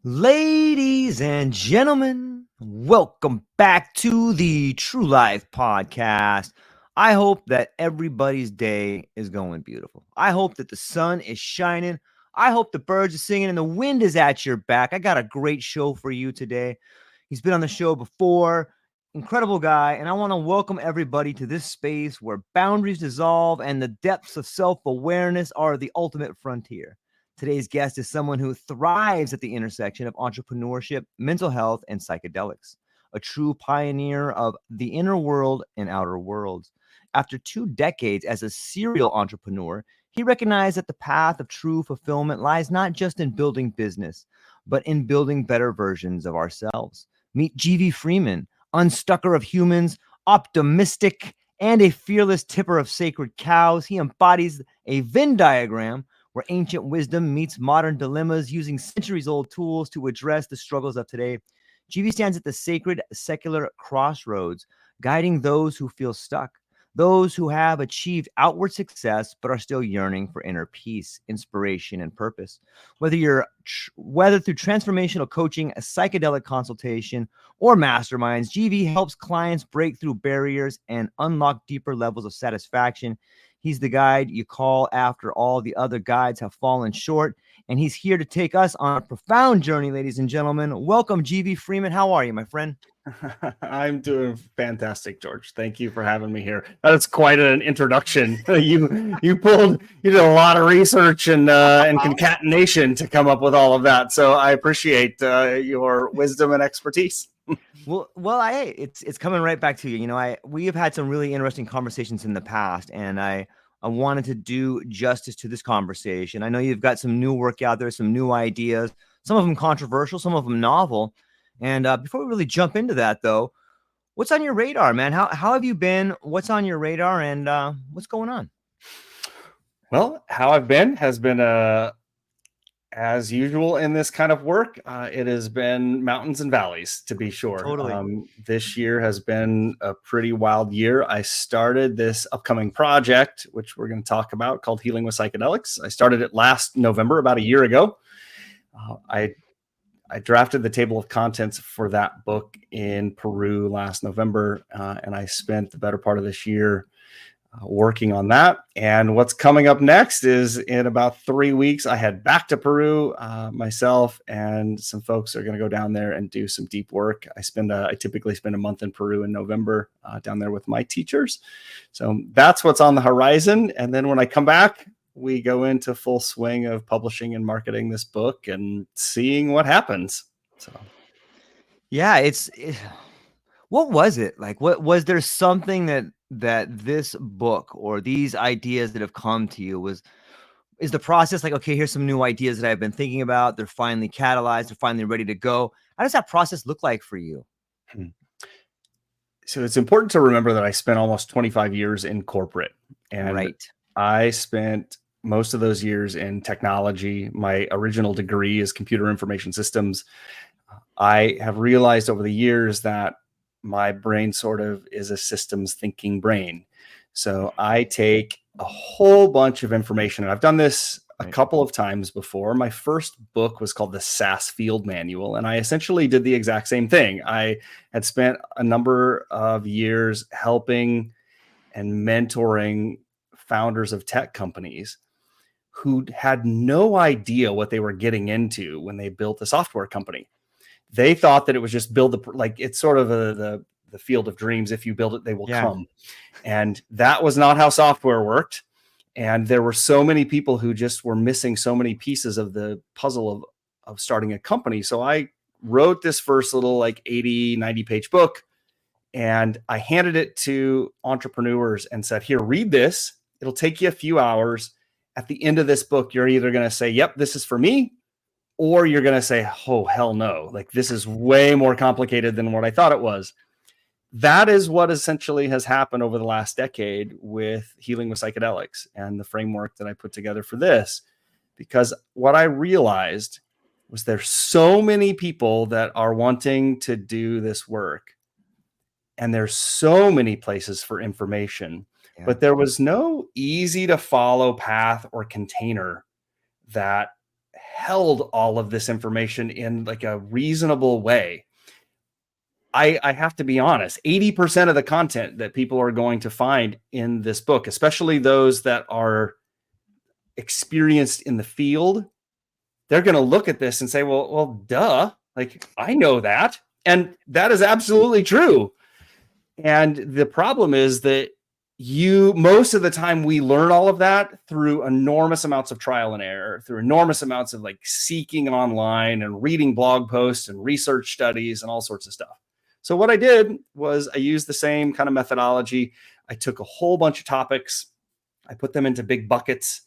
Ladies and gentlemen, welcome back to the True Life Podcast. I hope that everybody's day is going beautiful. I hope that the sun is shining. I hope the birds are singing and the wind is at your back. I got a great show for you today. He's been on the show before, incredible guy, and I want to welcome everybody to this space where boundaries dissolve and the depths of self-awareness are the ultimate frontier. Today's guest is someone who thrives at the intersection of entrepreneurship, mental health, and psychedelics, a true pioneer of the inner world and outer worlds. After 2 decades as a serial entrepreneur, he recognized that the path of true fulfillment lies not just in building business, but in building better versions of ourselves. Meet Gv Freeman, unstucker of humans, optimistic, and a fearless tipper of sacred cows. He embodies a Venn diagram where ancient wisdom meets modern dilemmas using centuries-old tools to address the struggles of today. GV stands at the sacred secular crossroads, guiding those who feel stuck, those who have achieved outward success but are still yearning for inner peace, inspiration, and purpose. Whether through transformational coaching, a psychedelic consultation, or masterminds, GV helps clients break through barriers and unlock deeper levels of satisfaction. He's the guide you call after all the other guides have fallen short. And he's here to take us on a profound journey, ladies and gentlemen. Welcome, Gv Freeman. How are you, my friend? I'm doing fantastic, George. Thank you for having me here. That's quite an introduction. You did a lot of research and concatenation to come up with all of that. So I appreciate your wisdom and expertise. It's coming right back to you. You know, we have had some really interesting conversations in the past, and I wanted to do justice to this conversation. I know you've got some new work out there, some new ideas, some of them controversial, some of them novel. And before we really jump into that, though, what's on your radar, man? How have you been? What's on your radar, and what's going on? Well, how I've been has been as usual in this kind of work. It has been mountains and valleys, to be sure. Totally. This year has been a pretty wild year. I started this upcoming project, which we're going to talk about, called Healing with Psychedelics. I started it last November, about a year ago. I drafted the table of contents for that book in Peru last November, and I spent the better part of this year working on that. And what's coming up next is in about 3 weeks, I head back to Peru. Myself and some folks are going to go down there and do some deep work. I typically spend a month in Peru in November down there with my teachers. So that's what's on the horizon. And then when I come back, we go into full swing of publishing and marketing this book and seeing what happens. So, yeah, what was it like? What was there something that this book or these ideas that have come to you is the process like, okay, here's some new ideas that I've been thinking about. They're finally catalyzed. They're finally ready to go. How does that process look like for you? So it's important to remember that I spent almost 25 years in corporate, and Right. I spent most of those years in technology. My original degree is computer information systems. I have realized over the years that my brain sort of is a systems thinking brain. So I take a whole bunch of information, and I've done this a couple of times before. My first book was called the SaaS Field Manual, and I essentially did the exact same thing. I had spent a number of years helping and mentoring founders of tech companies who had no idea what they were getting into when they built a software company. They thought that it was just it's sort of the field of dreams. If you build it, they will come. And that was not how software worked. And there were so many people who just were missing so many pieces of the puzzle of starting a company. So I wrote this first little 80, 90 page book, and I handed it to entrepreneurs and said, here, read this. It'll take you a few hours. At the end of this book, you're either going to say, yep, this is for me, or you're going to say, oh, hell no. Like, this is way more complicated than what I thought it was. That is what essentially has happened over the last decade with Healing with Psychedelics and the framework that I put together for this. Because what I realized was there's so many people that are wanting to do this work, and there's so many places for information, but there was no easy to follow path or container that held all of this information in like a reasonable way. I have to be honest, 80% of the content that people are going to find in this book, especially those that are experienced in the field, they're going to look at this and say, well, duh, like I know that. And that is absolutely true. And the problem is that most of the time we learn all of that through enormous amounts of trial and error, through enormous amounts of like seeking online and reading blog posts and research studies and all sorts of stuff. So what I did was I used the same kind of methodology. I took a whole bunch of topics, I put them into big buckets,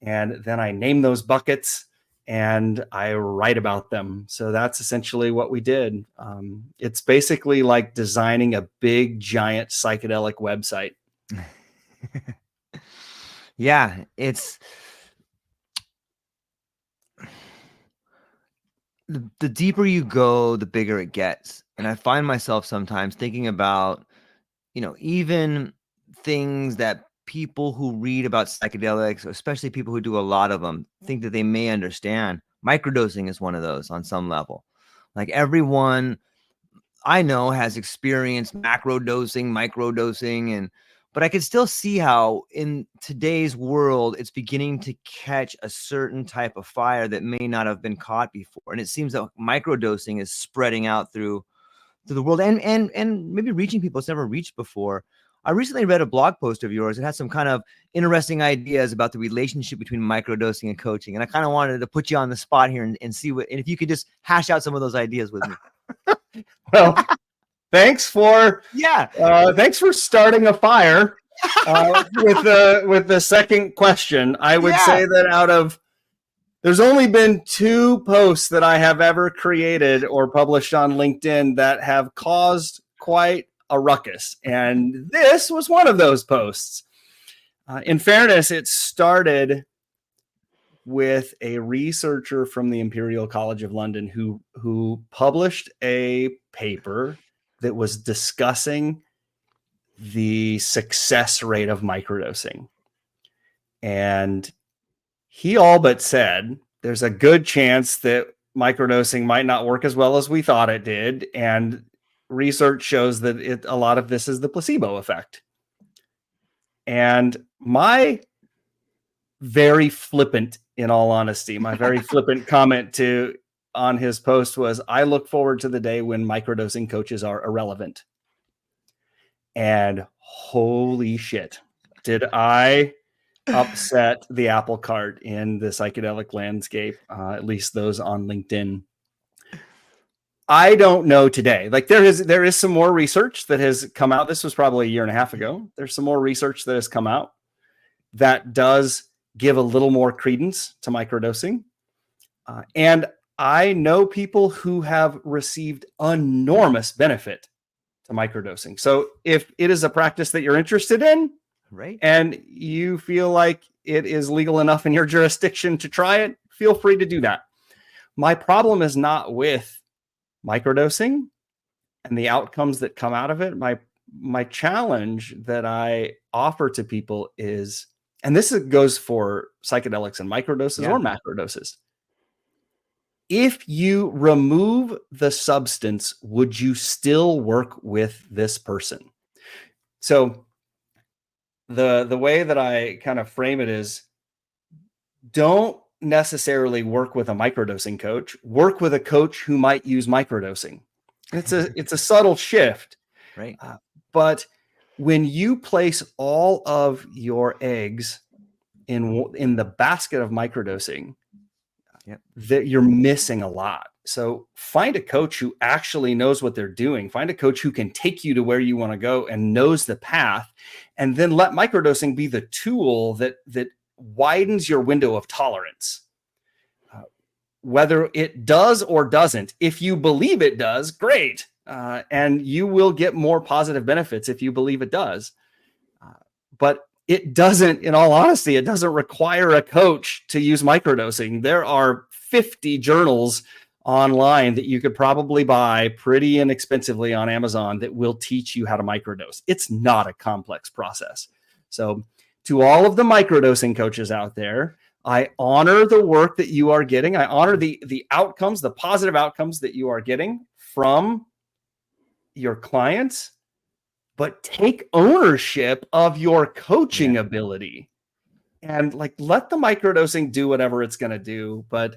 and then I name those buckets and I write about them. So that's essentially what we did. It's basically like designing a big, giant psychedelic website. Yeah, it's the deeper you go, the bigger it gets. And I find myself sometimes thinking about, even things that people who read about psychedelics, especially people who do a lot of them, think that they may understand. Microdosing is one of those on some level. Like everyone I know has experienced macro dosing, micro dosing, but I can still see how in today's world, it's beginning to catch a certain type of fire that may not have been caught before. And it seems that microdosing is spreading out through the world and maybe reaching people it's never reached before. I recently read a blog post of yours. It had some kind of interesting ideas about the relationship between microdosing and coaching. And I kind of wanted to put you on the spot here and see and if you could just hash out some of those ideas with me. Well, thanks for starting a fire with the second question. I would say that there's only been 2 posts that I have ever created or published on LinkedIn that have caused quite a ruckus. And this was one of those posts. In fairness, it started with a researcher from the Imperial College of London who published a paper that was discussing the success rate of microdosing. And he all but said, there's a good chance that microdosing might not work as well as we thought it did. And research shows that a lot of this is the placebo effect. And my very flippant, in all honesty, my very flippant comment on his post was, I look forward to the day when microdosing coaches are irrelevant. And holy shit, did I upset the apple cart in the psychedelic landscape, at least those on LinkedIn. I don't know today. Like there is some more research that has come out. This was probably a year and a half ago. There's some more research that has come out that does give a little more credence to microdosing. And I know people who have received enormous benefit to microdosing. So if it is a practice that you're interested in, right, and you feel like it is legal enough in your jurisdiction to try it, feel free to do that. My problem is not with microdosing and the outcomes that come out of it. My challenge that I offer to people is, and this goes for psychedelics and microdoses or macrodoses. If you remove the substance, would you still work with this person? So the way that I kind of frame it is, don't necessarily work with a microdosing coach, work with a coach who might use microdosing. It's a subtle shift, right? But when you place all of your eggs in the basket of microdosing, that you're missing a lot. So find a coach who actually knows what they're doing. Find a coach who can take you to where you want to go and knows the path, and then let microdosing be the tool that widens your window of tolerance. Whether it does or doesn't, if you believe it does, great. And you will get more positive benefits if you believe it does. But it doesn't, in all honesty, it doesn't require a coach to use microdosing. There are 50 journals online that you could probably buy pretty inexpensively on Amazon that will teach you how to microdose. It's not a complex process. So to all of the microdosing coaches out there, I honor the work that you are getting. I honor the outcomes, the positive outcomes that you are getting from your clients, but take ownership of your coaching ability and like let the microdosing do whatever it's going to do, but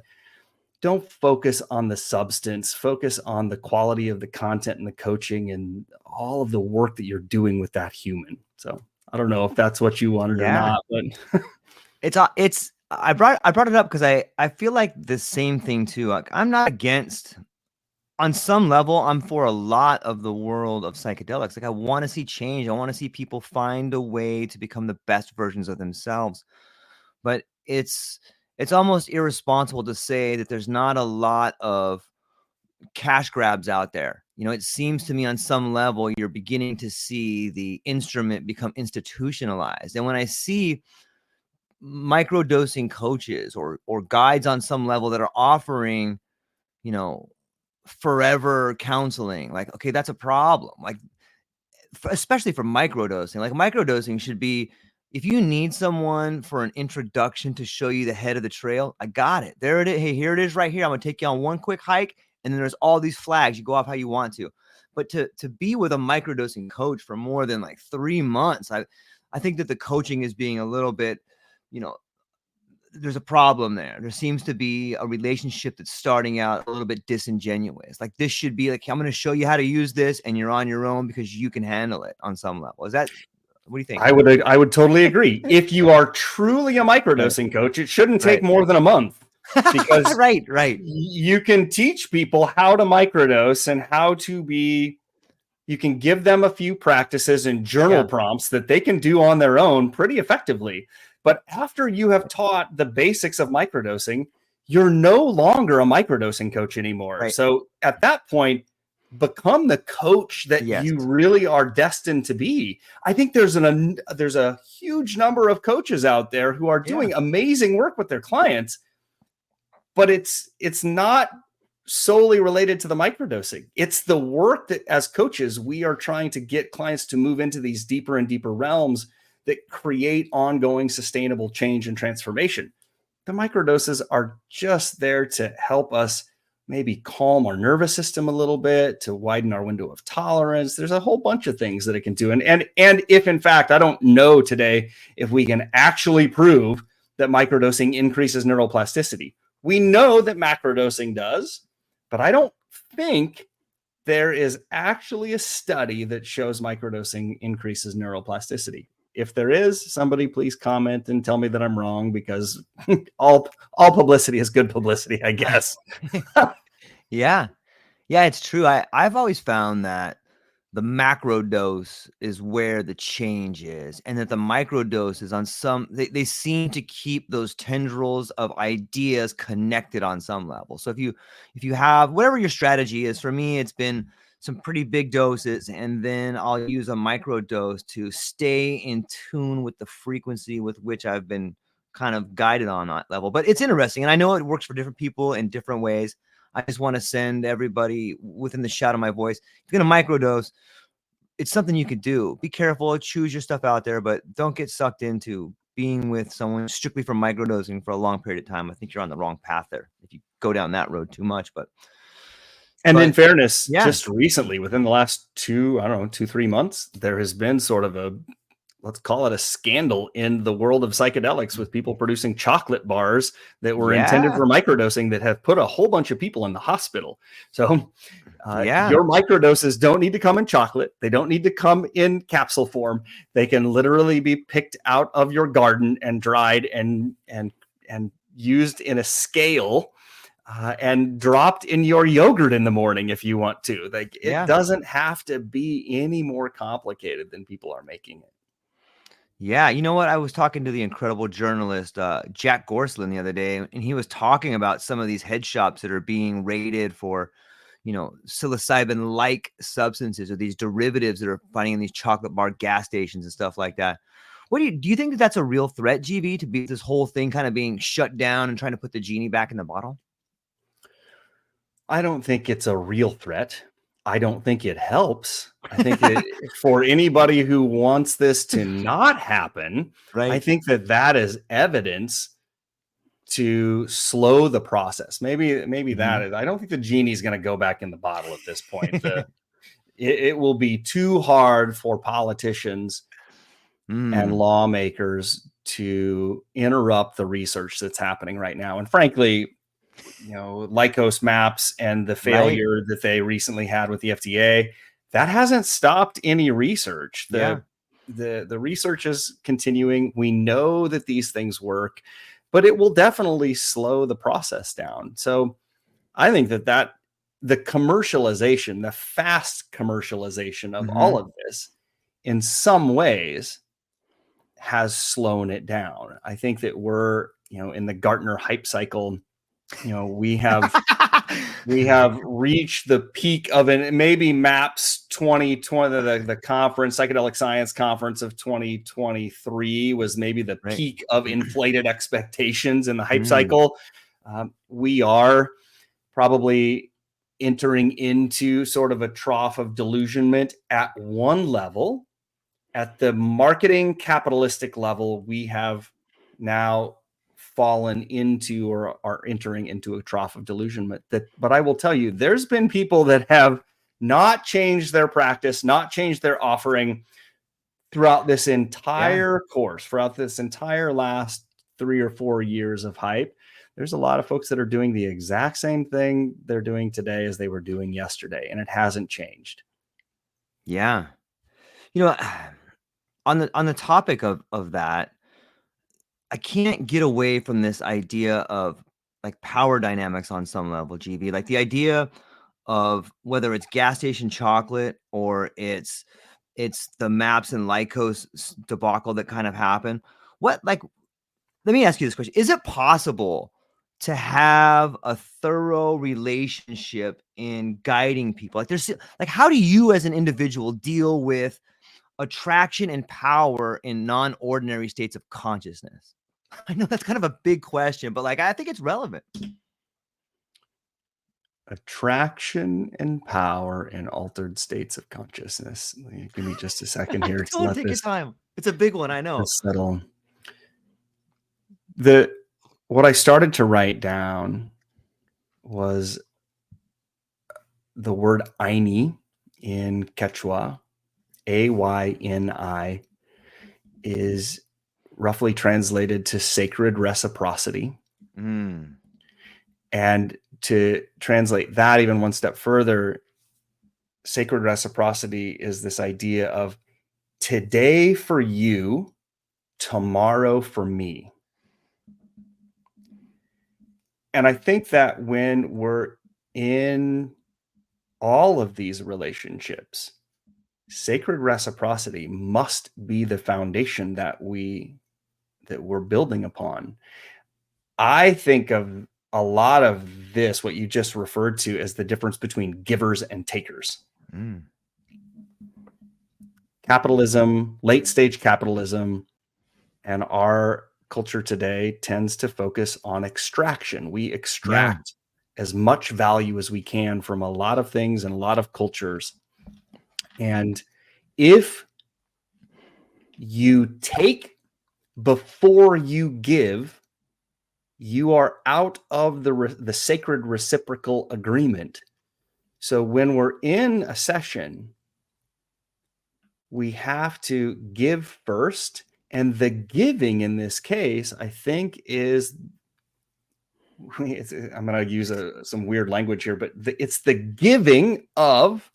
don't focus on the substance. Focus on the quality of the content and the coaching and all of the work that you're doing with that human. So I don't know if that's what you wanted or not, but I brought it up because I feel like the same thing too. Like, I'm not against, on some level, I'm for a lot of the world of psychedelics. Like, I want to see change. I want to see people find a way to become the best versions of themselves. But it's almost irresponsible to say that there's not a lot of cash grabs out there. You know, it seems to me on some level you're beginning to see the instrument become institutionalized. And when I see microdosing coaches or guides on some level that are offering, you know, forever counseling, like, okay, that's a problem. Like, especially for microdosing, like microdosing should be, if you need someone for an introduction to show you the head of the trail, I got it. There it is. Hey, here it is right here. I'm gonna take you on one quick hike, and then there's all these flags. You go off how you want to. But to be with a microdosing coach for more than like 3 months, I think that the coaching is being a little bit, you know, there's a problem there. There seems to be a relationship that's starting out a little bit disingenuous. Like, this should be like, I'm going to show you how to use this, and you're on your own because you can handle it on some level. Is that, what do you think? I would totally agree. If you are truly a microdosing coach, it shouldn't take more than a month, because right. You can teach people how to microdose and how to be, you can give them a few practices and journal prompts that they can do on their own pretty effectively. But after you have taught the basics of microdosing, you're no longer a microdosing coach anymore. Right. So at that point, become the coach that you really are destined to be. I think there's a huge number of coaches out there who are doing amazing work with their clients, but it's not solely related to the microdosing. It's the work that as coaches, we are trying to get clients to move into these deeper and deeper realms that create ongoing sustainable change and transformation. The microdoses are just there to help us maybe calm our nervous system a little bit, to widen our window of tolerance. There's a whole bunch of things that it can do. And if in fact, I don't know today if we can actually prove that microdosing increases neuroplasticity. We know that macrodosing does, but I don't think there is actually a study that shows microdosing increases neuroplasticity. If there is, somebody please comment and tell me that I'm wrong, because all publicity is good publicity, I guess. Yeah, it's true. I've always found that the macro dose is where the change is, and that the micro dose is on some, they seem to keep those tendrils of ideas connected on some level. So if you have whatever your strategy is, for me, it's been some pretty big doses, and then I'll use a micro dose to stay in tune with the frequency with which I've been kind of guided on that level. But it's interesting, and I know it works for different people in different ways. I just want to send everybody within the shout of my voice, if you're going to microdose, it's something you could do. Be careful, choose your stuff out there, but don't get sucked into being with someone strictly for microdosing for a long period of time. I think you're on the wrong path there if you go down that road too much. But in fairness, just recently, within the last 2-3 months, there has been sort of a, let's call it a scandal in the world of psychedelics, with people producing chocolate bars that were intended for microdosing that have put a whole bunch of people in the hospital. So your microdoses don't need to come in chocolate. They don't need to come in capsule form. They can literally be picked out of your garden and dried and used in a scale and dropped in your yogurt in the morning if you want to. Like, it doesn't have to be any more complicated than people are making it. Yeah, you know what? I was talking to the incredible journalist Jack Gorslin the other day, and he was talking about some of these head shops that are being rated for, you know, psilocybin-like substances, or these derivatives that are finding in these chocolate bar gas stations and stuff like that. What do you think that that's a real threat, GV, to be this whole thing kind of being shut down and trying to put the genie back in the bottle? I don't think it's a real threat. I don't think it helps. I think for anybody who wants this to not happen, I think that is evidence to slow the process. Maybe Mhm. that is, I don't think the genie's going to go back in the bottle at this point. It will be too hard for politicians and lawmakers to interrupt the research that's happening right now. And frankly, Lycos maps and the Right. failure that they recently had with the FDA, that hasn't stopped any research. Yeah. The research is continuing. We know that these things work, but it will definitely slow the process down. So I think that the commercialization, the fast commercialization of all of this in some ways has slowed it down. I think that we're, in the Gartner hype cycle, we have reached the peak of it. Maybe MAPS 2020, the conference, psychedelic science conference of 2023 was maybe the Right. peak of inflated expectations in the hype cycle. We are probably entering into sort of a trough of delusionment at one level. At the marketing capitalistic level, we have now fallen into or are entering into a trough of delusionment. But I will tell you, there's been people that have not changed their practice, not changed their offering throughout this entire course, throughout this entire last 3 or 4 years of hype. There's a lot of folks that are doing the exact same thing they're doing today as they were doing yesterday, and it hasn't changed. Yeah. On the topic of that, I can't get away from this idea of like power dynamics on some level, GV. Like the idea of whether it's gas station chocolate or it's the Maps and Lycos debacle that kind of happened. Let me ask you this question. Is it possible to have a thorough relationship in guiding people? Like how do you as an individual deal with attraction and power in non-ordinary states of consciousness? I know that's kind of a big question, but I think it's relevant. Attraction and power in altered states of consciousness. Give me just a second here to Totally let take your this time. It's a big one, I know. settle. What I started to write down was the word Aini in Quechua, Ayni, is roughly translated to sacred reciprocity. And to translate that even one step further, sacred reciprocity is this idea of today for you, tomorrow for me. And I think that when we're in all of these relationships, sacred reciprocity must be the foundation that we're building upon. I think of a lot of this, what you just referred to, as the difference between givers and takers. Capitalism, late stage capitalism, and our culture today tends to focus on extraction. We extract as much value as we can from a lot of things and a lot of cultures. And if you take before you give, you are out of the sacred reciprocal agreement. So when we're in a session, we have to give first. And the giving in this case, I think, is, I'm going to use some weird language here, but it's the giving of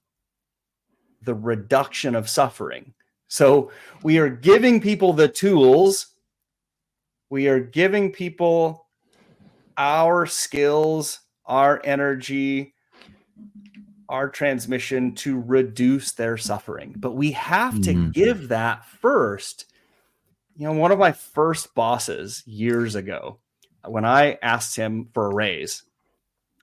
the reduction of suffering. So we are giving people the tools. We are giving people our skills, our energy, our transmission to reduce their suffering. But we have to give that first. One of my first bosses years ago, when I asked him for a raise,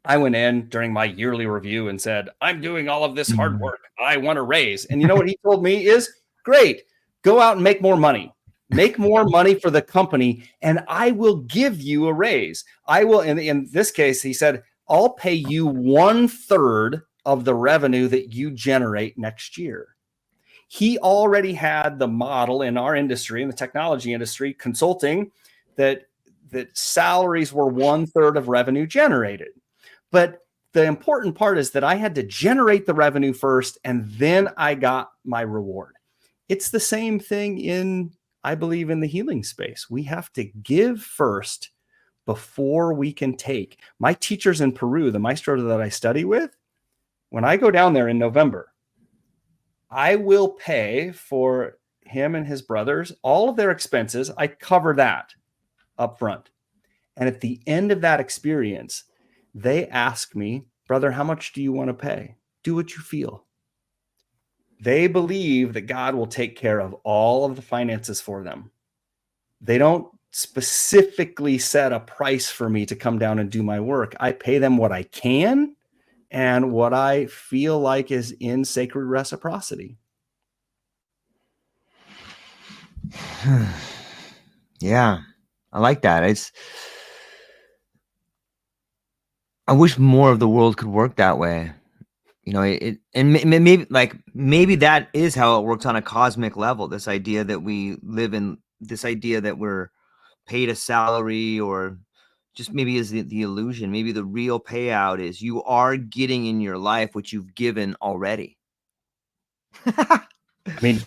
I went in during my yearly review and said, I'm doing all of this hard work. I want a raise. And you know what he told me is, great, go out and make more money. Make more money for the company, and I will give you a raise. I will, in this case, he said, I'll pay you 1/3 of the revenue that you generate next year. He already had the model in our industry, in the technology industry, consulting, that that salaries were 1/3 of revenue generated. But the important part is that I had to generate the revenue first, and then I got my reward. It's the same thing I believe, in the healing space. We have to give first before we can take. My teachers in Peru, the maestro that I study with, when I go down there in November, I will pay for him and his brothers all of their expenses. I cover that up front. And at the end of that experience, they ask me, brother, how much do you want to pay? Do what you feel. They believe that God will take care of all of the finances for them. They don't specifically set a price for me to come down and do my work. I pay them what I can and what I feel like is in sacred reciprocity. Yeah, I like that. I wish more of the world could work that way. Maybe that is how it works on a cosmic level. This idea that we live in, this idea that we're paid a salary, or just maybe is the illusion. Maybe the real payout is you are getting in your life what you've given already. I mean,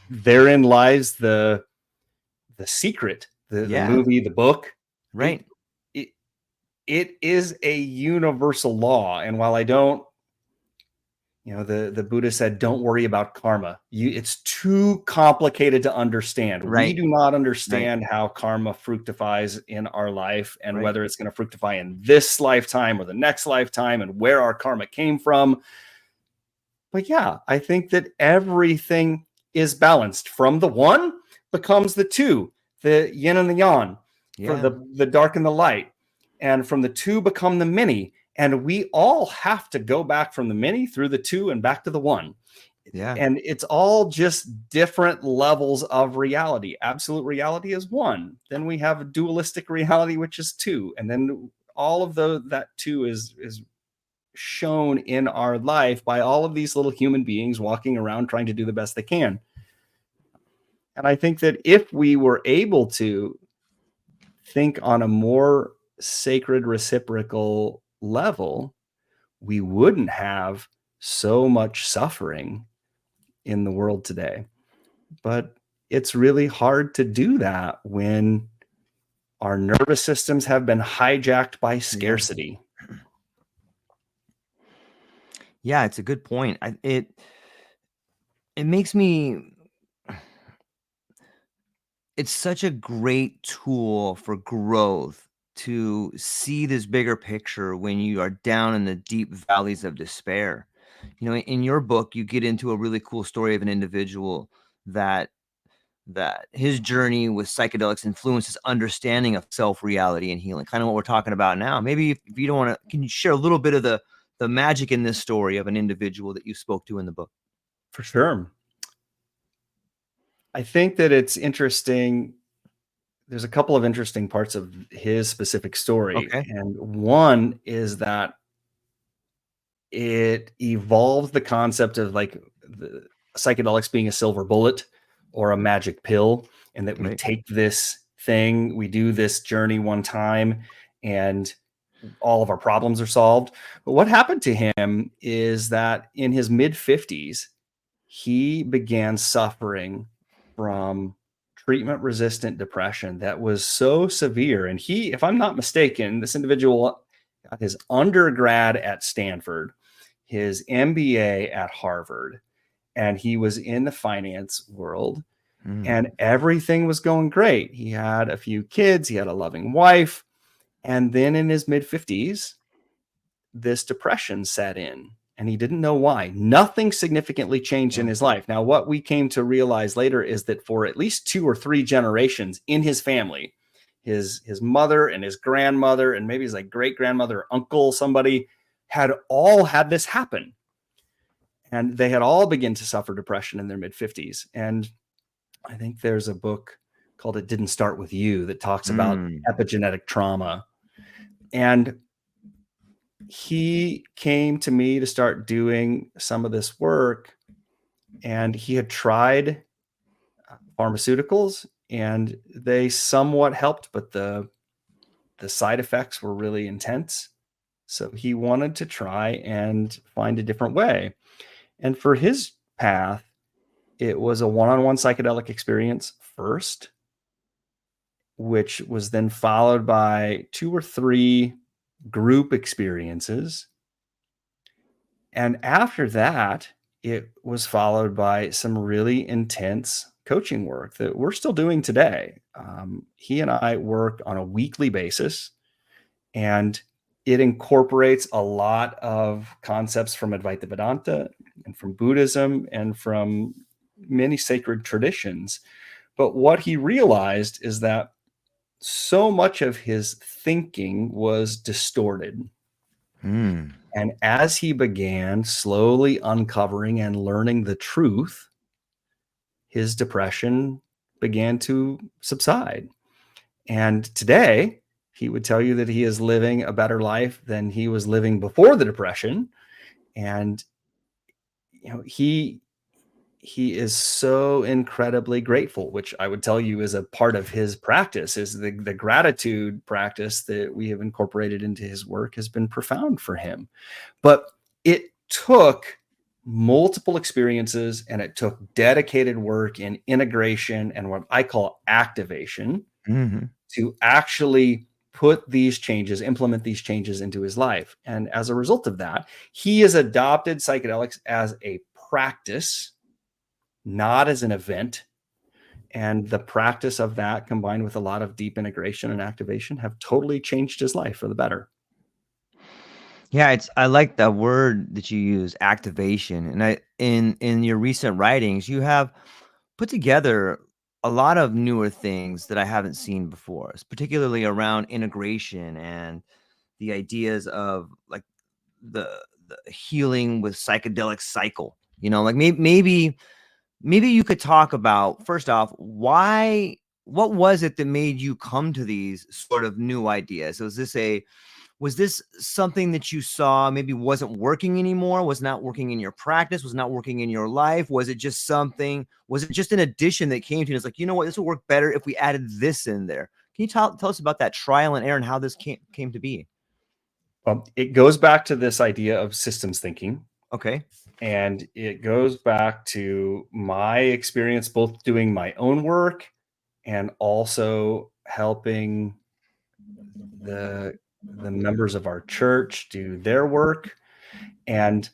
therein lies the secret, the movie, the book. Right. It is a universal law. And while I don't, the Buddha said, don't worry about karma. It's too complicated to understand. Right. We do not understand how karma fructifies in our life, and whether it's going to fructify in this lifetime or the next lifetime, and where our karma came from. But yeah, I think that everything is balanced. From the one becomes the two, the yin and the yang, for the dark and the light. And from the two become the many. And we all have to go back from the many through the two and back to the one. Yeah. And it's all just different levels of reality. Absolute reality is one. Then we have a dualistic reality, which is two. And then all of that two is shown in our life by all of these little human beings walking around trying to do the best they can. And I think that if we were able to think on a more sacred reciprocal level, we wouldn't have so much suffering in the world today. But it's really hard to do that when our nervous systems have been hijacked by scarcity. Yeah, it's a good point. It makes me, it's such a great tool for growth to see this bigger picture when you are down in the deep valleys of despair. In your book, you get into a really cool story of an individual that his journey with psychedelics influenced his understanding of self-reality and healing, kind of what we're talking about now. Maybe if you don't want to, can you share a little bit of the magic in this story of an individual that you spoke to in the book? For sure. I think that it's interesting. There's a couple of interesting parts of his specific story. Okay. And one is that it evolves the concept of like the psychedelics being a silver bullet or a magic pill, and that we take this thing, we do this journey one time, and all of our problems are solved. But what happened to him is that in his mid-50s, he began suffering from treatment-resistant depression that was so severe. And he, if I'm not mistaken, this individual got his undergrad at Stanford, his MBA at Harvard, and he was in the finance world, and everything was going great. He had a few kids, he had a loving wife, and then in his mid-50s, this depression set in, and he didn't know why. Nothing significantly changed in his life. Now, what we came to realize later is that for at least 2 or 3 generations in his family, his mother and his grandmother, and maybe his like great-grandmother, uncle, somebody had all had this happen. And they had all begun to suffer depression in their mid-50s. And I think there's a book called It Didn't Start With You that talks about epigenetic trauma. And he came to me to start doing some of this work, and he had tried pharmaceuticals and they somewhat helped, but the the side effects were really intense. So he wanted to try and find a different way. And for his path, it was a one-on-one psychedelic experience first, which was then followed by 2 or 3 group experiences. And after that, it was followed by some really intense coaching work that we're still doing today. He and I work on a weekly basis, and it incorporates a lot of concepts from Advaita Vedanta and from Buddhism and from many sacred traditions. But what he realized is that so much of his thinking was distorted. Mm. And as he began slowly uncovering and learning the truth, his depression began to subside. And today, he would tell you that he is living a better life than he was living before the depression. And he is so incredibly grateful, which I would tell you is a part of his practice. Is the gratitude practice that we have incorporated into his work has been profound for him. But it took multiple experiences, and it took dedicated work in integration and what I call activation to actually implement these changes into his life. And as a result of that, he has adopted psychedelics as a practice, not as an event. And the practice of that, combined with a lot of deep integration and activation, have totally changed his life for the better. Yeah, I like the word that you use, activation. And in your recent writings, you have put together a lot of newer things that I haven't seen before, particularly around integration and the ideas of like the healing with psychedelic cycle. Like maybe you could talk about, first off, what was it that made you come to these sort of new ideas? Was this something that you saw maybe wasn't working anymore, was not working in your practice, was not working in your life? Was it just an addition that came to you? It's like, you know what, this will work better if we added this in there. Can you tell us about that trial and error and how this came to be? Well, it goes back to this idea of systems thinking. Okay. And it goes back to my experience, both doing my own work and also helping the members of our church do their work. And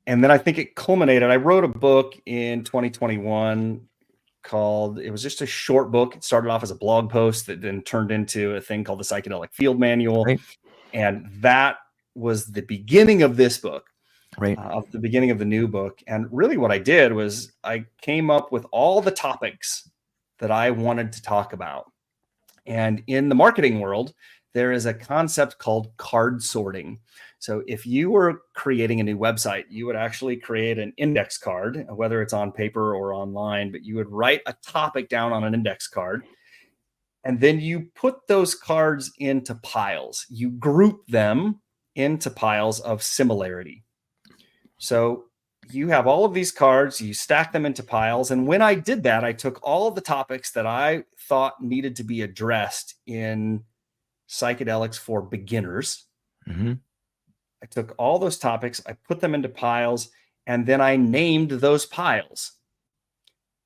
then I think it culminated. I wrote a book in 2021 it was just a short book. It started off as a blog post that then turned into a thing called the Psychedelic Field Manual. Right. And that was the beginning of this book. Right. Of the beginning of the new book. And really what I did was I came up with all the topics that I wanted to talk about. And in the marketing world, there is a concept called card sorting. So if you were creating a new website, you would actually create an index card, whether it's on paper or online, but you would write a topic down on an index card. And then you put those cards into piles. You group them into piles of similarity. So you have all of these cards, you stack them into piles. And when I did that, I took all of the topics that I thought needed to be addressed in psychedelics for beginners. Mm-hmm. I took all those topics, I put them into piles, and then I named those piles.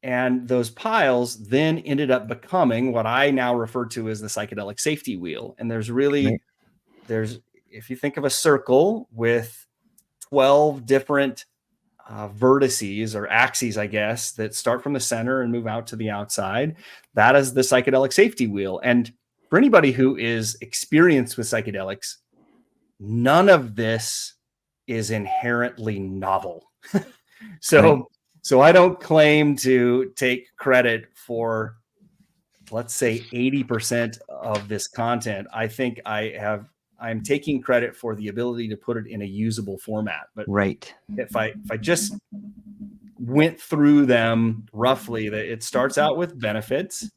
And those piles then ended up becoming what I now refer to as the psychedelic safety wheel. And there's if you think of a circle with 12 different vertices or axes, I guess, that start from the center and move out to the outside, that is the psychedelic safety wheel. And for anybody who is experienced with psychedelics, none of this is inherently novel. So I don't claim to take credit for, let's say, 80% of this content. I think I'm taking credit for the ability to put it in a usable format. But right. If I just went through them roughly, that it starts out with benefits,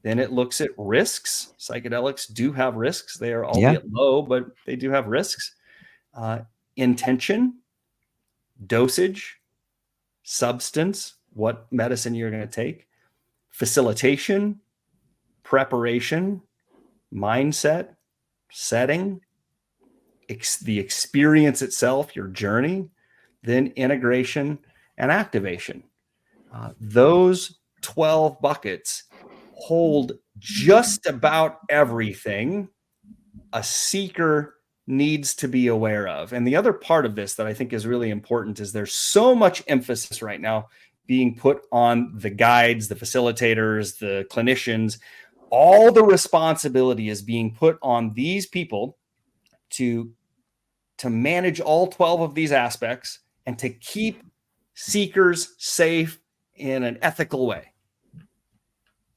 then it looks at risks. Psychedelics do have risks. They are albeit low, but they do have risks. Intention, dosage, substance, what medicine you're going to take, facilitation, preparation, mindset, setting, the experience itself, your journey, then integration and activation. Those 12 buckets hold just about everything a seeker needs to be aware of. And the other part of this that I think is really important is there's so much emphasis right now being put on the guides, the facilitators, the clinicians. All the responsibility is being put on these people to manage all 12 of these aspects and to keep seekers safe in an ethical way.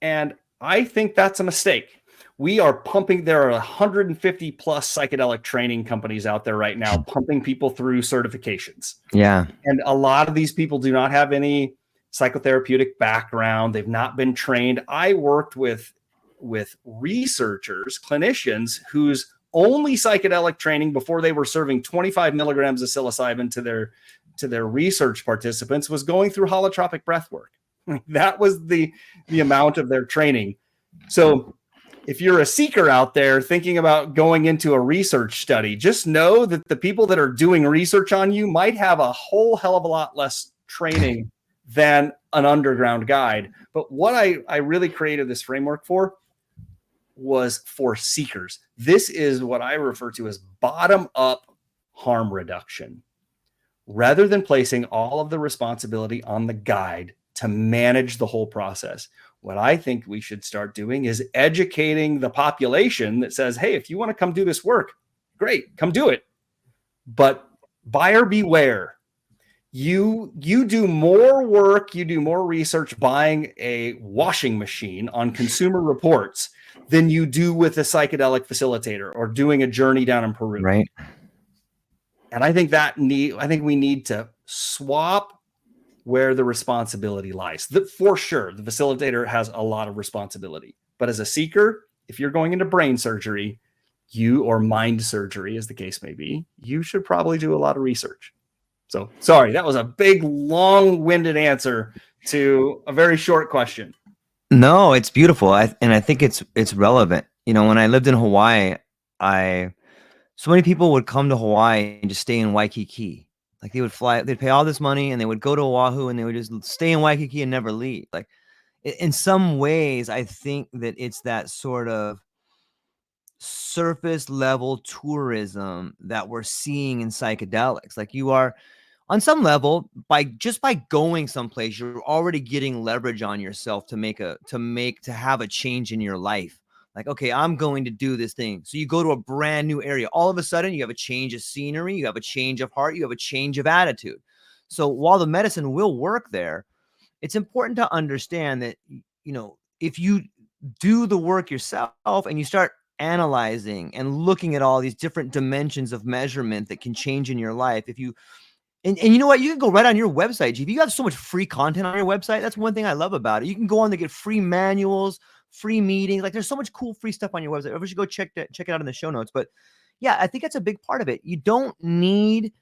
And I think that's a mistake. We are pumping, there are 150 plus psychedelic training companies out there right now, pumping people through certifications. Yeah. And a lot of these people do not have any psychotherapeutic background. They've not been trained. I worked with researchers, clinicians whose only psychedelic training before they were serving 25 milligrams of psilocybin to their research participants was going through holotropic breath work. That was the amount of their training. So if you're a seeker out there thinking about going into a research study, just know that the people that are doing research on you might have a whole hell of a lot less training than an underground guide. But what I really created this framework for was for seekers. This is what I refer to as bottom-up harm reduction. Rather than placing all of the responsibility on the guide to manage the whole process, what I think we should start doing is educating the population that says, hey, if you want to come do this work, great, come do it. But buyer beware. You do more work, you do more research buying a washing machine on Consumer Reports than you do with a psychedelic facilitator or doing a journey down in Peru. Right. And I think we need to swap where the responsibility lies. For sure, the facilitator has a lot of responsibility. But as a seeker, if you're going into brain surgery, or mind surgery, as the case may be, you should probably do a lot of research. So, sorry, that was a big, long-winded answer to a very short question. No, it's beautiful. And I think it's relevant. When I lived in Hawaii, so many people would come to Hawaii and just stay in Waikiki. Like they would fly, they'd pay all this money and they would go to Oahu and they would just stay in Waikiki and never leave. Like in some ways, I think that it's that sort of surface level tourism that we're seeing in psychedelics. Like you are on some level by going someplace, you're already getting leverage on yourself to have a change in your life. Like, okay, I'm going to do this thing. So you go to a brand new area. All of a sudden, you have a change of scenery. You have a change of heart. You have a change of attitude. So while the medicine will work there, it's important to understand that, if you do the work yourself and you start analyzing and looking at all these different dimensions of measurement that can change in your life, and you know what? You can go right on your website, Gv. You have so much free content on your website. That's one thing I love about it. You can go on to get free manuals, free meetings. Like there's so much cool free stuff on your website. We should go check it out in the show notes. But yeah, I think that's a big part of it. You don't need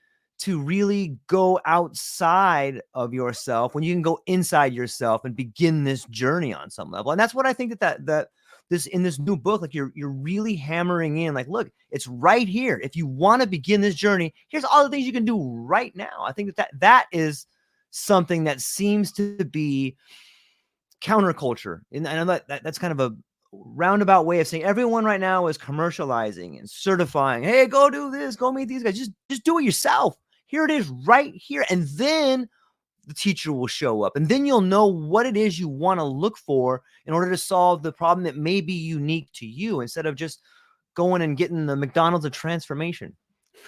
to really go outside of yourself when you can go inside yourself and begin this journey on some level. And that's what I think that this in this new book, like you're really hammering in, like, look, it's right here. If you want to begin this journey, here's all the things you can do right now. I think that is something that seems to be counterculture. And I know that's kind of a roundabout way of saying everyone right now is commercializing and certifying. Hey, go do this, go meet these guys. Just do it yourself. Here it is right here. And then the teacher will show up and then you'll know what it is you want to look for in order to solve the problem that may be unique to you, instead of just going and getting the McDonald's of transformation.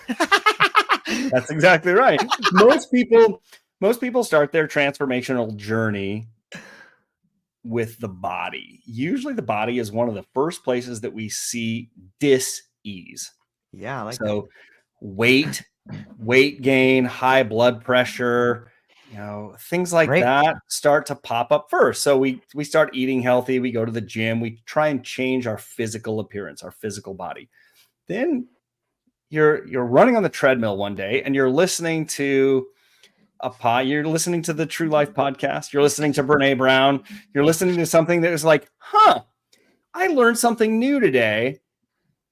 That's exactly right. Most people start their transformational journey with the body. Usually the body is one of the first places that we see dis-ease. Yeah, I like so that. weight gain, high blood pressure, things like that start to pop up first. So we start eating healthy, we go to the gym, we try and change our physical appearance, our physical body. Then you're running on the treadmill one day and you're listening to you're listening to the True Life podcast, you're listening to Brene Brown, you're listening to something that is like, I learned something new today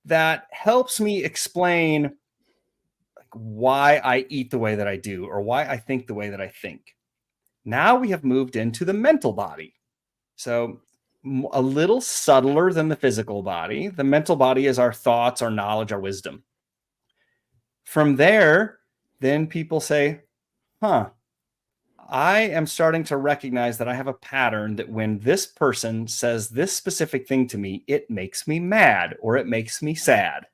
that helps me explain why I eat the way that I do or why I think the way that I think. Now we have moved into the mental body. So a little subtler than the physical body. The mental body is our thoughts, our knowledge, our wisdom. From there, then people say, huh, I am starting to recognize that I have a pattern that when this person says this specific thing to me, it makes me mad or it makes me sad.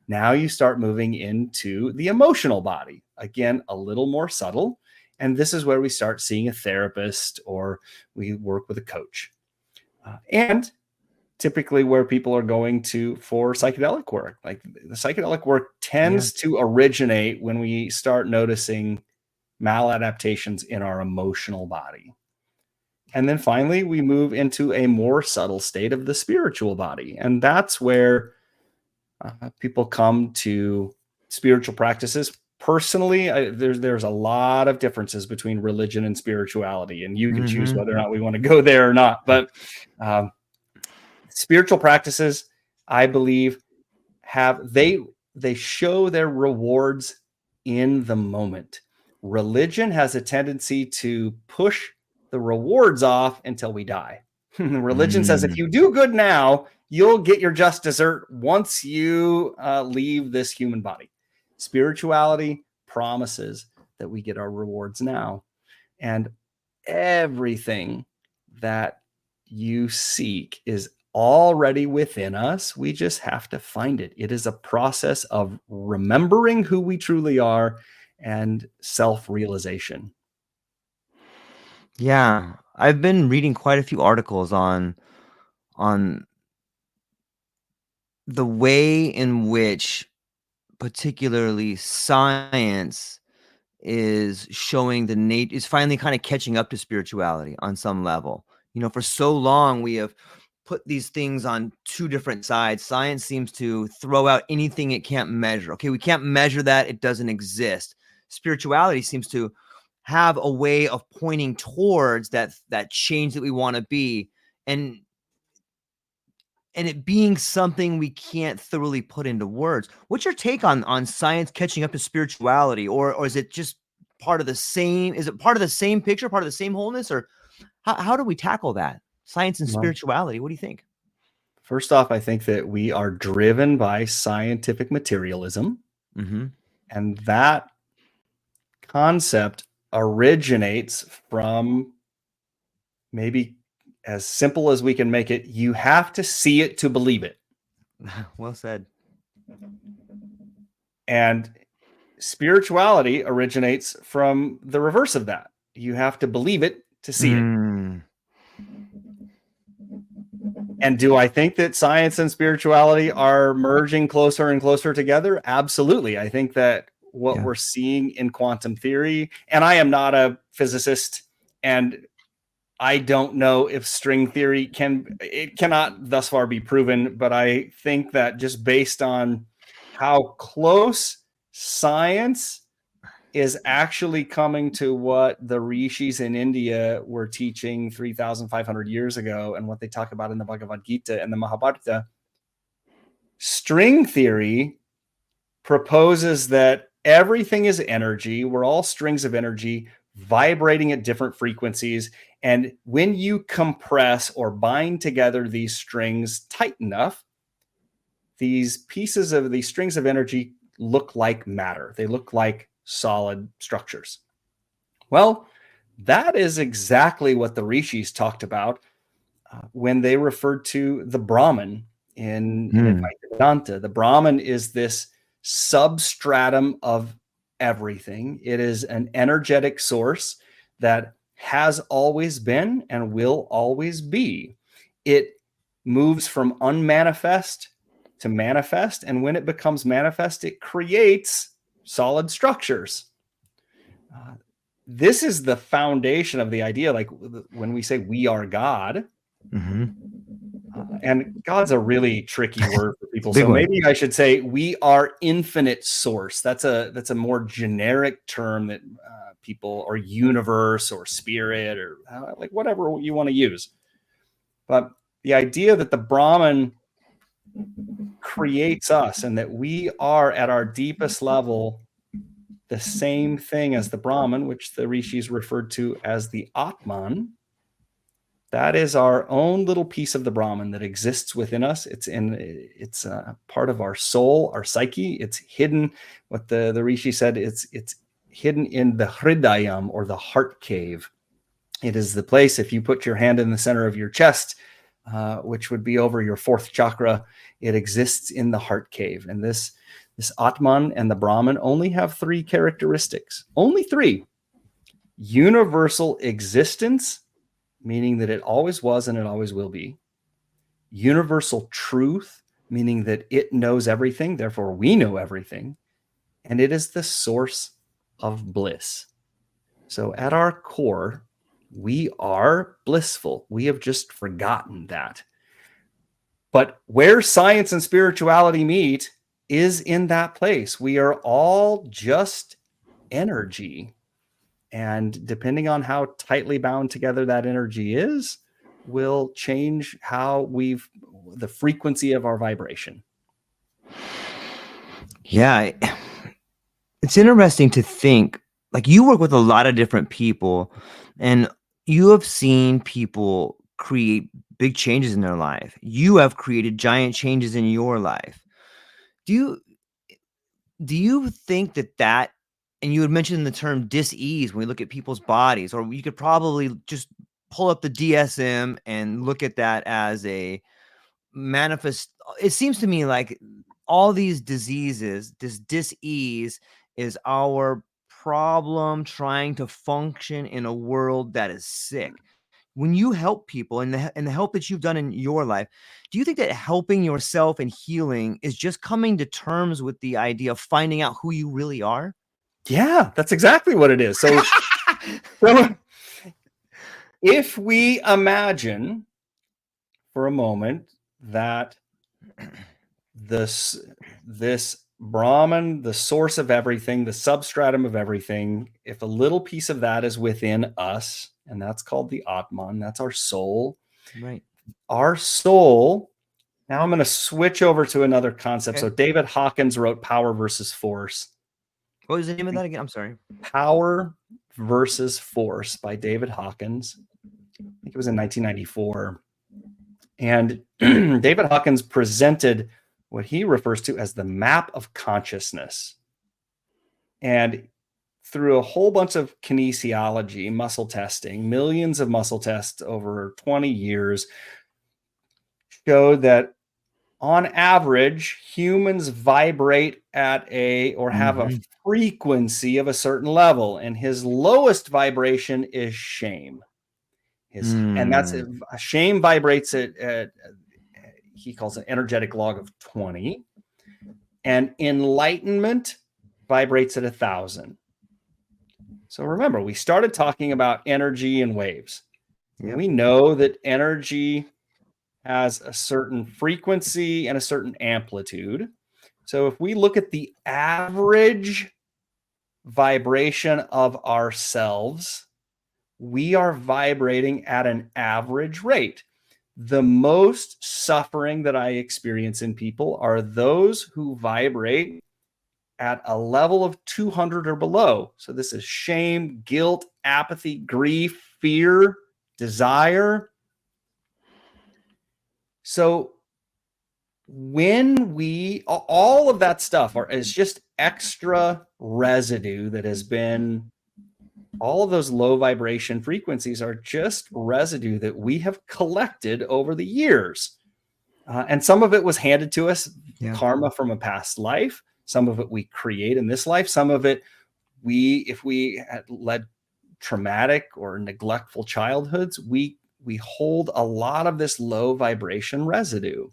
Now you start moving into the emotional body. Again, a little more subtle. And this is where we start seeing a therapist or we work with a coach. And typically where people are going to for psychedelic work. Like the psychedelic work tends to originate when we start noticing maladaptations in our emotional body. And then finally, we move into a more subtle state of the spiritual body. And that's where people come to spiritual practices. Personally, there's a lot of differences between religion and spirituality, and you can choose whether or not we want to go there or not. But spiritual practices, I believe, they show their rewards in the moment. Religion has a tendency to push the rewards off until we die. Religion says if you do good now, you'll get your just dessert once you leave this human body. Spirituality promises that we get our rewards now. And everything that you seek is already within us. We just have to find it. It is a process of remembering who we truly are and self-realization. Yeah, I've been reading quite a few articles on the way in which particularly science is showing is finally kind of catching up to spirituality on some level. For so long we have put these things on two different sides. Science seems to throw out anything it can't measure. Okay, we can't measure that, it doesn't exist. Spirituality seems to have a way of pointing towards that change that we want to be, and it being something we can't thoroughly put into words. What's your take on science catching up to spirituality, or is it just part of the same? Is it part of the same picture, part of the same wholeness, or how do we tackle that? Science and spirituality. What do you think? First off, I think that we are driven by scientific materialism, and that concept originates from, maybe as simple as we can make it, you have to see it to believe it. Well said. And spirituality originates from the reverse of that. You have to believe it to see it. And do I think that science and spirituality are merging closer and closer together? Absolutely. I think that what we're seeing in quantum theory, and I am not a physicist, and I don't know if string theory cannot thus far be proven, but I think that just based on how close science is actually coming to what the rishis in India were teaching 3,500 years ago and what they talk about in the Bhagavad Gita and the Mahabharata, string theory proposes that everything is energy. We're all strings of energy vibrating at different frequencies. And when you compress or bind together these strings tight enough, these pieces of these strings of energy look like matter. They look like solid structures. Well, that is exactly what the rishis talked about when they referred to the Brahman in Advaita Vedanta. The Brahman is this substratum of everything. It is an energetic source that has always been and will always be. It moves from unmanifest to manifest, and when it becomes manifest, it creates solid structures. This is the foundation of the idea. Like when we say we are God, and God's a really tricky word for people. So maybe I should say we are infinite source. That's a more generic term that people, or universe or spirit or like whatever you want to use. But the idea that the Brahman creates us and that we are at our deepest level the same thing as the Brahman, which the rishis referred to as the Atman. That is our own little piece of the Brahman that exists within us. It's part of our soul, our psyche. It's hidden. What the rishi said, it's hidden in the hridayam, or the heart cave. It is the place, if you put your hand in the center of your chest, which would be over your fourth chakra, it exists in the heart cave. And this Atman and the Brahman only have three characteristics. Only three. Universal existence, meaning that it always was and it always will be. Universal truth, meaning that it knows everything, therefore we know everything. And it is the source of bliss. So at our core, we are blissful. We have just forgotten that. But where science and spirituality meet is in that place. We are all just energy. And depending on how tightly bound together that energy is, will change the frequency of our vibration. Yeah. It's interesting to think, like, you work with a lot of different people and you have seen people create big changes in their life. You have created giant changes in your life. Do you think that, and you had mentioned the term dis-ease when we look at people's bodies, or you could probably just pull up the DSM and look at that as a manifest. It seems to me like all these diseases, this dis-ease is our problem trying to function in a world that is sick. When you help people and the help that you've done in your life, do you think that helping yourself and healing is just coming to terms with the idea of finding out who you really are? Yeah, that's exactly what it is. So if we imagine for a moment that this Brahman, the source of everything, the substratum of everything, if a little piece of that is within us, and that's called the Atman, that's our soul. Right. Our soul. Now I'm going to switch over to another concept. Okay. So David Hawkins wrote Power versus Force. What was the name of that again? I'm sorry. Power versus Force by David Hawkins. I think it was in 1994. And David Hawkins presented what he refers to as the map of consciousness. And through a whole bunch of kinesiology, muscle testing, millions of muscle tests over 20 years, showed that on average, humans vibrate at have a frequency of a certain level, and his lowest vibration is shame. And that's shame vibrates at he calls it energetic log of 20, and enlightenment vibrates at 1,000. So remember, we started talking about energy and waves. Yep. We know that energy has a certain frequency and a certain amplitude. So if we look at the average vibration of ourselves, we are vibrating at an average rate. The most suffering that I experience in people are those who vibrate at a level of 200 or below. So this is shame, guilt, apathy, grief, fear, desire. So when all of that stuff is just extra residue that has been, all of those low vibration frequencies are just residue that we have collected over the years. And some of it was handed to us, karma from a past life. Some of it we create in this life. Some of it if we had led traumatic or neglectful childhoods, we hold a lot of this low vibration residue.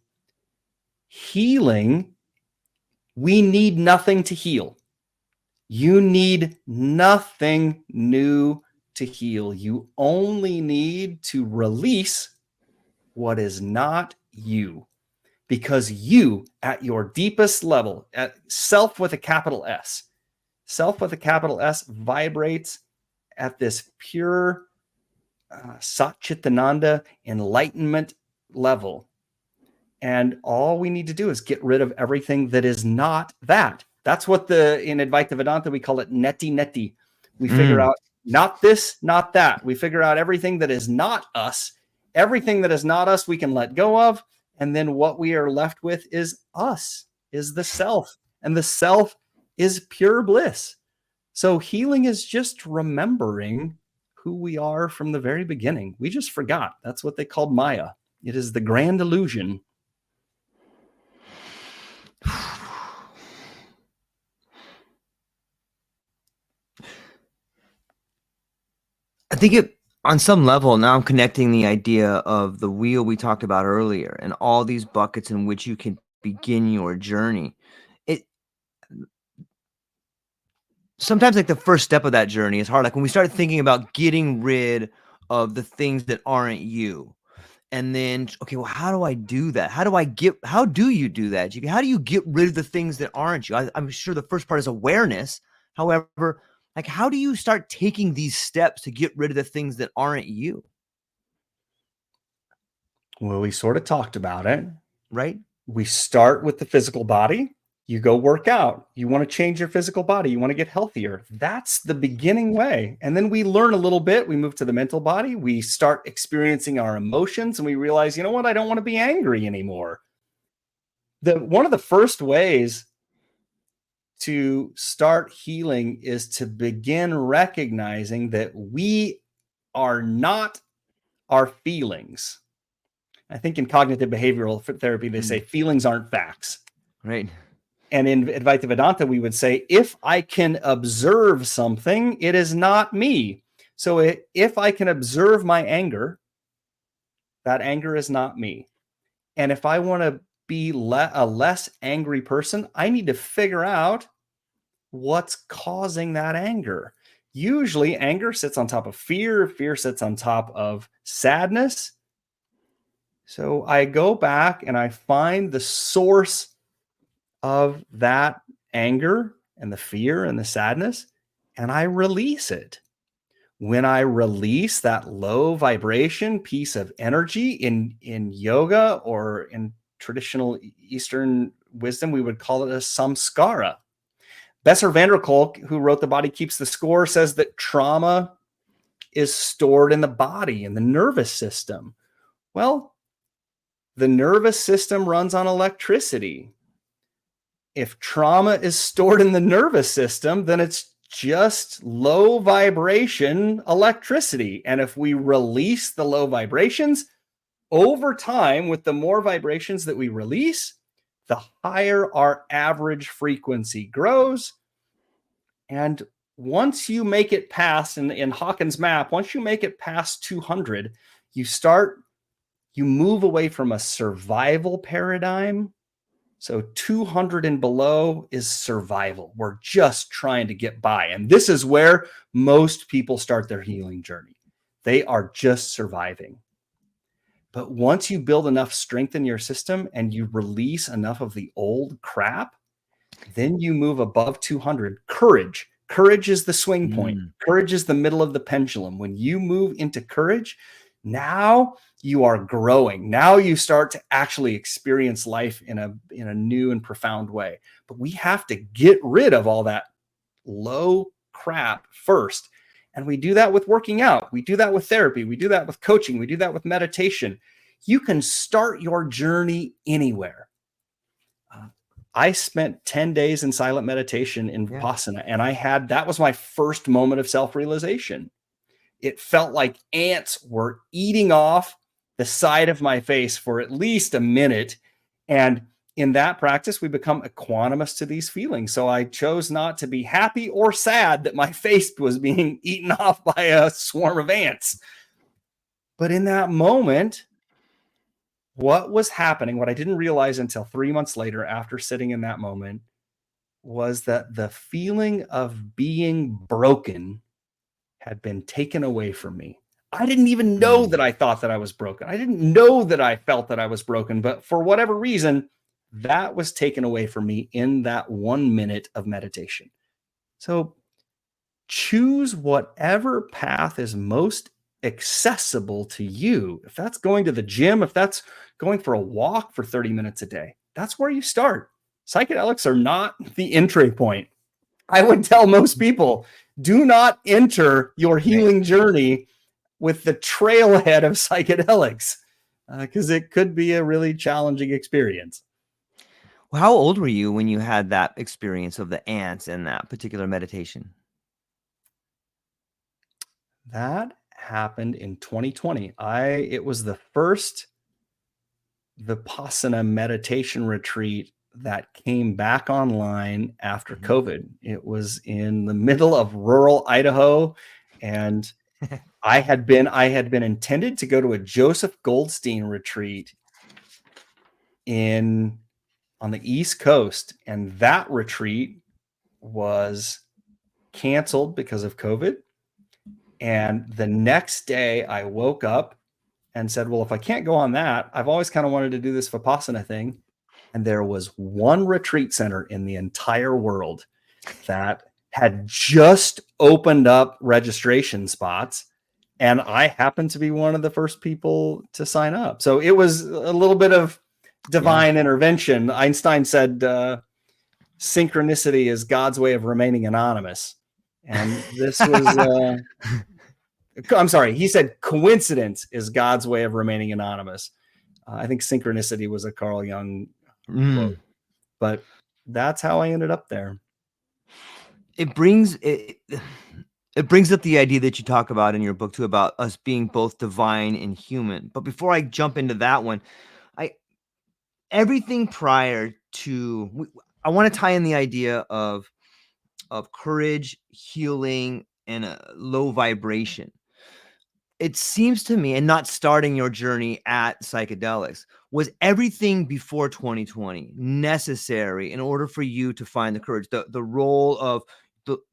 Healing, we need nothing to heal. You need nothing new to heal. You only need to release what is not you. Because you, at your deepest level, at self with a capital S, vibrates at this pure Satchitananda enlightenment level. And all we need to do is get rid of everything that is not that. That's what in Advaita Vedanta, we call it neti neti. We figure out not this, not that. We figure out everything that is not us. Everything that is not us, we can let go of. And then what we are left with is us, is the self. And the self is pure bliss. So healing is just remembering who we are from the very beginning. We just forgot. That's what they called Maya. It is the grand illusion. I think on some level, now I'm connecting the idea of the wheel we talked about earlier and all these buckets in which you can begin your journey. Sometimes like the first step of that journey is hard. Like when we start thinking about getting rid of the things that aren't you. And then, okay, well, how do I do that? How do you do that, Gv? How do you get rid of the things that aren't you? I'm sure the first part is awareness. However, like, how do you start taking these steps to get rid of the things that aren't you? Well, we sort of talked about it, right? We start with the physical body. You go work out. You want to change your physical body. You want to get healthier. That's the beginning way. And then we learn a little bit. We move to the mental body. We start experiencing our emotions and we realize, you know what? I don't want to be angry anymore. One of the first ways to start healing is to begin recognizing that we are not our feelings. I think in cognitive behavioral therapy, they say feelings aren't facts. Right. And in Advaita Vedanta, we would say, if I can observe something, it is not me. So if I can observe my anger, that anger is not me. And if I want to be a less angry person, I need to figure out what's causing that anger. Usually anger sits on top of fear. Fear sits on top of sadness. So I go back and I find the source of that anger and the fear and the sadness, and I release it. When I release that low vibration piece of energy in yoga or in traditional Eastern wisdom, we would call it a samskara. Besser van der Kolk, who wrote The Body Keeps the Score, says that trauma is stored in the body, in the nervous system. Well, the nervous system runs on electricity. If trauma is stored in the nervous system, then it's just low vibration electricity. And if we release the low vibrations over time, with the more vibrations that we release, the higher our average frequency grows. And once you make it past, in Hawkins' map, once you make it past 200, you move away from a survival paradigm. So 200 and below is survival. We're just trying to get by. And this is where most people start their healing journey. They are just surviving. But once you build enough strength in your system and you release enough of the old crap, then you move above 200. Courage. Courage is the swing point. Courage is the middle of the pendulum. When you move into courage, now you are growing. Now you start to actually experience life in a new and profound way. But we have to get rid of all that low crap first. And we do that with working out. We do that with therapy. We do that with coaching. We do that with meditation. You can start your journey anywhere. I spent 10 days in silent meditation in Vipassana, and that was my first moment of self-realization. It felt like ants were eating off the side of my face for at least a minute. And in that practice, we become equanimous to these feelings. So I chose not to be happy or sad that my face was being eaten off by a swarm of ants. But in that moment, what was happening, what I didn't realize until 3 months later after sitting in that moment, was that the feeling of being broken had been taken away from me. I didn't even know that I thought that I was broken. I didn't know that I felt that I was broken, but for whatever reason, that was taken away from me in that 1 minute of meditation. So choose whatever path is most accessible to you, if that's going to the gym, if that's going for a walk for 30 minutes a day, that's where you start. Psychedelics are not the entry point. I would tell most people, do not enter your healing journey with the trailhead of psychedelics, because it could be a really challenging experience. Well, how old were you when you had that experience of the ants and that particular meditation? That happened in 2020. It was the first Vipassana meditation retreat that came back online after COVID. It was in the middle of rural Idaho, and I had been intended to go to a Joseph Goldstein retreat on the East Coast, and that retreat was canceled because of COVID. And the next day I woke up and said, well, if I can't go on that, I've always kind of wanted to do this Vipassana thing. And there was one retreat center in the entire world that had just opened up registration spots. And I happened to be one of the first people to sign up. So it was a little bit of divine intervention. Einstein said, synchronicity is God's way of remaining anonymous. And this was, I'm sorry, he said coincidence is God's way of remaining anonymous. I think synchronicity was a Carl Jung quote, but that's how I ended up there. It brings up the idea that you talk about in your book too, about us being both divine and human. But before I jump into that one, everything prior to, I want to tie in the idea of courage, healing, and a low vibration. It seems to me, and not starting your journey at psychedelics, was everything before 2020 necessary in order for you to find the courage, the role of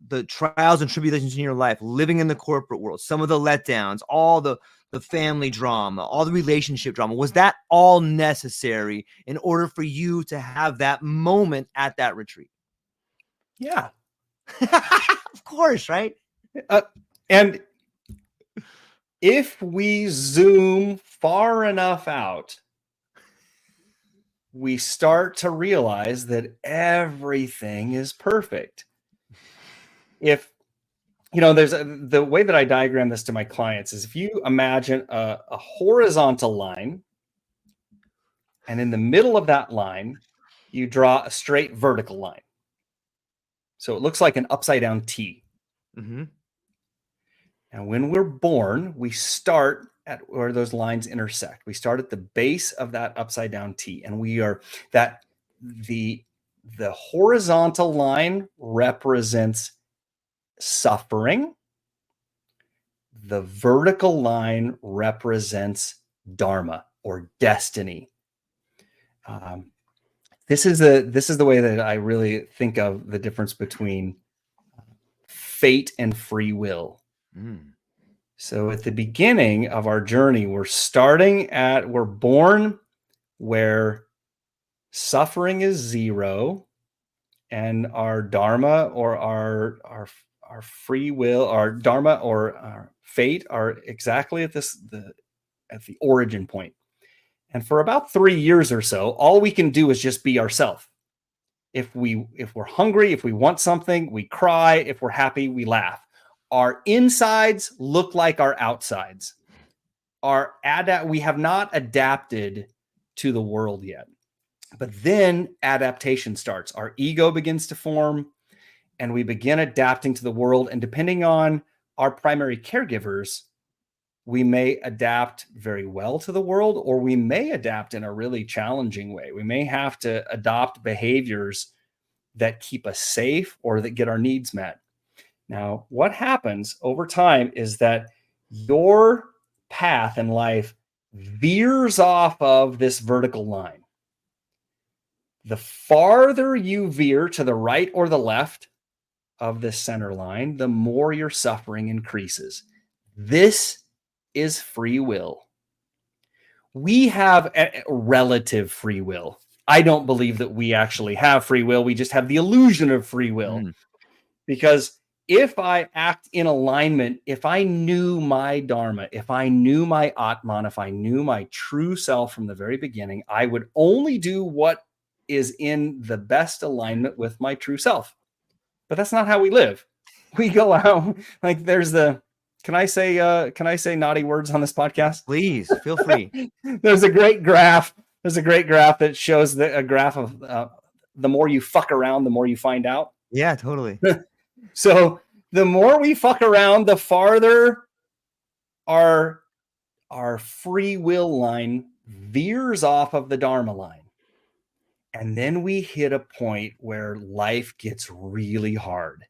the trials and tribulations in your life, living in the corporate world, some of the letdowns, all the family drama, all the relationship drama? Was that all necessary in order for you to have that moment at that retreat? Yeah. Of course, right? And if we zoom far enough out, we start to realize that everything is perfect. If, there's the way that I diagram this to my clients is, if you imagine a horizontal line, and in the middle of that line, you draw a straight vertical line. So it looks like an upside down T. Mm-hmm. And when we're born, we start at where those lines intersect. We start at the base of that upside down T, and we are that the horizontal line represents suffering. The vertical line represents dharma or destiny. This is the way that I really think of the difference between fate and free will. So at the beginning of our journey, we're born where suffering is zero, and our dharma or our free will, our dharma or our fate are exactly at the origin point. And for about 3 years or so, all we can do is just be ourselves. If we're hungry, if we want something, we cry. If we're happy, we laugh. Our insides look like our outsides. We have not adapted to the world yet. But then adaptation starts. Our ego begins to form, and we begin adapting to the world. And depending on our primary caregivers, we may adapt very well to the world, or we may adapt in a really challenging way. We may have to adopt behaviors that keep us safe or that get our needs met. Now, what happens over time is that your path in life veers off of this vertical line. The farther you veer to the right or the left of this center line, the more your suffering increases. This is free will. We have a relative free will. I don't believe that we actually have free will. We just have the illusion of free will. Because if I act in alignment, if I knew my Dharma, if I knew my Atman, if I knew my true self from the very beginning, I would only do what is in the best alignment with my true self. But that's not how we live. We go out like there's the, can I say naughty words on this podcast? Please feel free. There's a great graph. There's a great graph that shows a graph of the more you fuck around, the more you find out. Yeah, totally. So the more we fuck around, the farther our free will line veers off of the Dharma line. And then we hit a point where life gets really hard.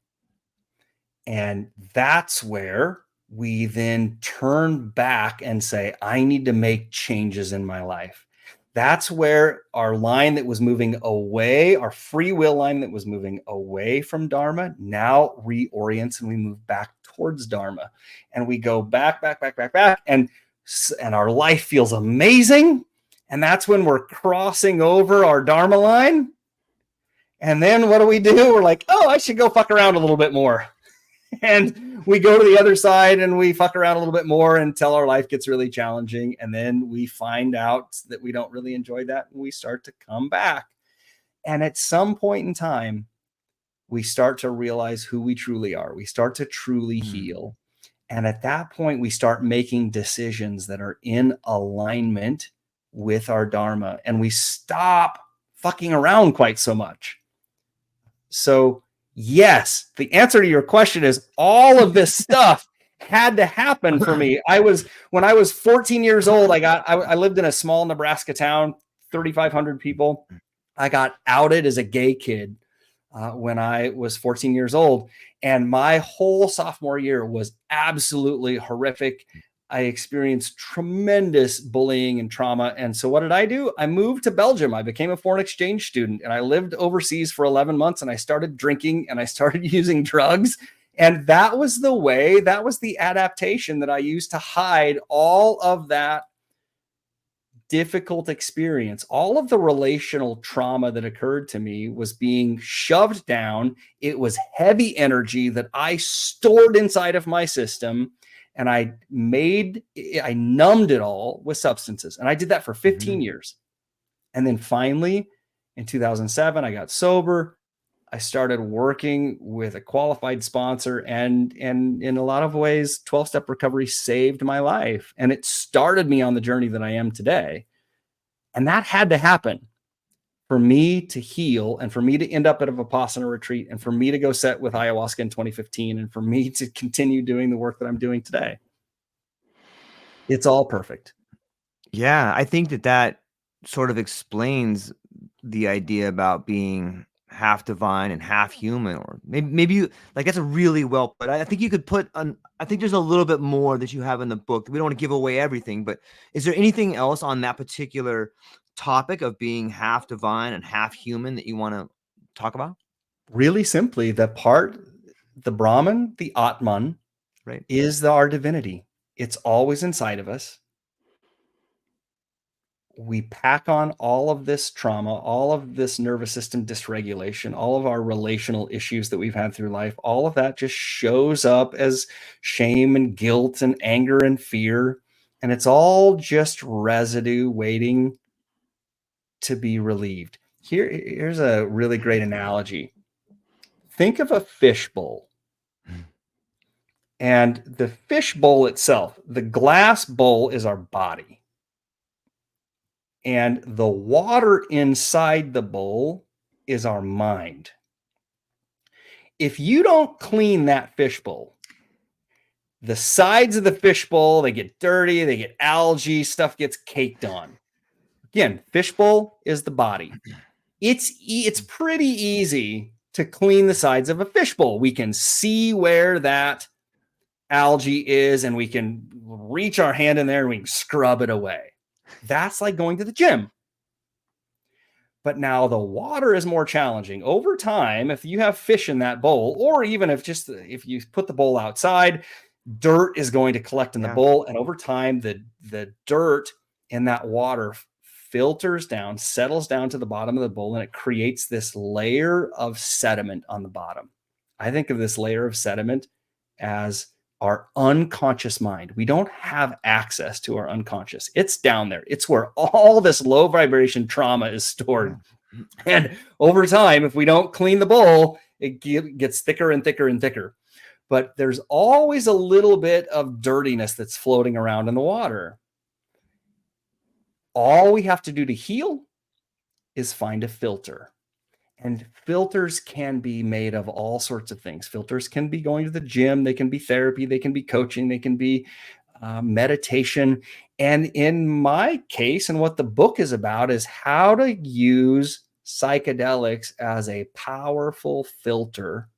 And that's where we then turn back and say, I need to make changes in my life. That's where our line that was moving away, our free will line that was moving away from Dharma, now reorients and we move back towards Dharma. And we go back. And our life feels amazing. And that's when we're crossing over our Dharma line. And then what do? We're like, oh, I should go fuck around a little bit more. And we go to the other side and we fuck around a little bit more until our life gets really challenging. And then we find out that we don't really enjoy that. And we start to come back. And at some point in time, we start to realize who we truly are. We start to truly heal. And at that point, we start making decisions that are in alignment with our Dharma. And we stop fucking around quite so much. So yes, the answer to your question is all of this stuff had to happen for me. When I was 14 years old, I lived in a small Nebraska town, 3,500 people. I got outed as a gay kid when I was 14 years old. And my whole sophomore year was absolutely horrific. I experienced tremendous bullying and trauma. And so what did I do? I moved to Belgium. I became a foreign exchange student and I lived overseas for 11 months and I started drinking and I started using drugs. And that was the adaptation that I used to hide all of that difficult experience. All of the relational trauma that occurred to me was being shoved down. It was heavy energy that I stored inside of my system. And I numbed it all with substances. And I did that for 15 years. And then finally, in 2007, I got sober. I started working with a qualified sponsor. And in a lot of ways, 12-step recovery saved my life. And it started me on the journey that I am today. And that had to happen for me to heal and for me to end up at a Vipassana retreat and for me to go set with ayahuasca in 2015 and for me to continue doing the work that I'm doing today. It's all perfect. Yeah, I think that sort of explains the idea about being half divine and half human, or maybe you, like, that's a really well put. I think you could put on, I think there's a little bit more that you have in the book. We don't want to give away everything, but is there anything else on that particular topic of being half divine and half human that you want to talk about? Really simply, the Brahman, the Atman, right, is our divinity. It's always inside of us. We pack on all of this trauma, all of this nervous system dysregulation, all of our relational issues that we've had through life. All of that just shows up as shame and guilt and anger and fear. And it's all just residue waiting to be relieved. Here's a really great analogy. Think of a fishbowl. And the fishbowl itself, the glass bowl, is our body. And the water inside the bowl is our mind. If you don't clean that fishbowl, the sides of the fishbowl, they get dirty, they get algae, stuff gets caked on. Again, fishbowl is the body. It's pretty easy to clean the sides of a fishbowl. We can see where that algae is and we can reach our hand in there and we can scrub it away. That's like going to the gym. But now the water is more challenging. Over time, if you have fish in that bowl, or even if you put the bowl outside, dirt is going to collect in the bowl. And over time, the dirt in that water filters down, settles down to the bottom of the bowl, and it creates this layer of sediment on the bottom. I think of this layer of sediment as our unconscious mind. We don't have access to our unconscious. It's down there. It's where all this low vibration trauma is stored. And over time, if we don't clean the bowl, it gets thicker and thicker and thicker. But there's always a little bit of dirtiness that's floating around in the water. All we have to do to heal is find a filter. And filters can be made of all sorts of things. Filters can be going to the gym, they can be therapy, they can be coaching, they can be meditation. And in my case, and what the book is about, is how to use psychedelics as a powerful filter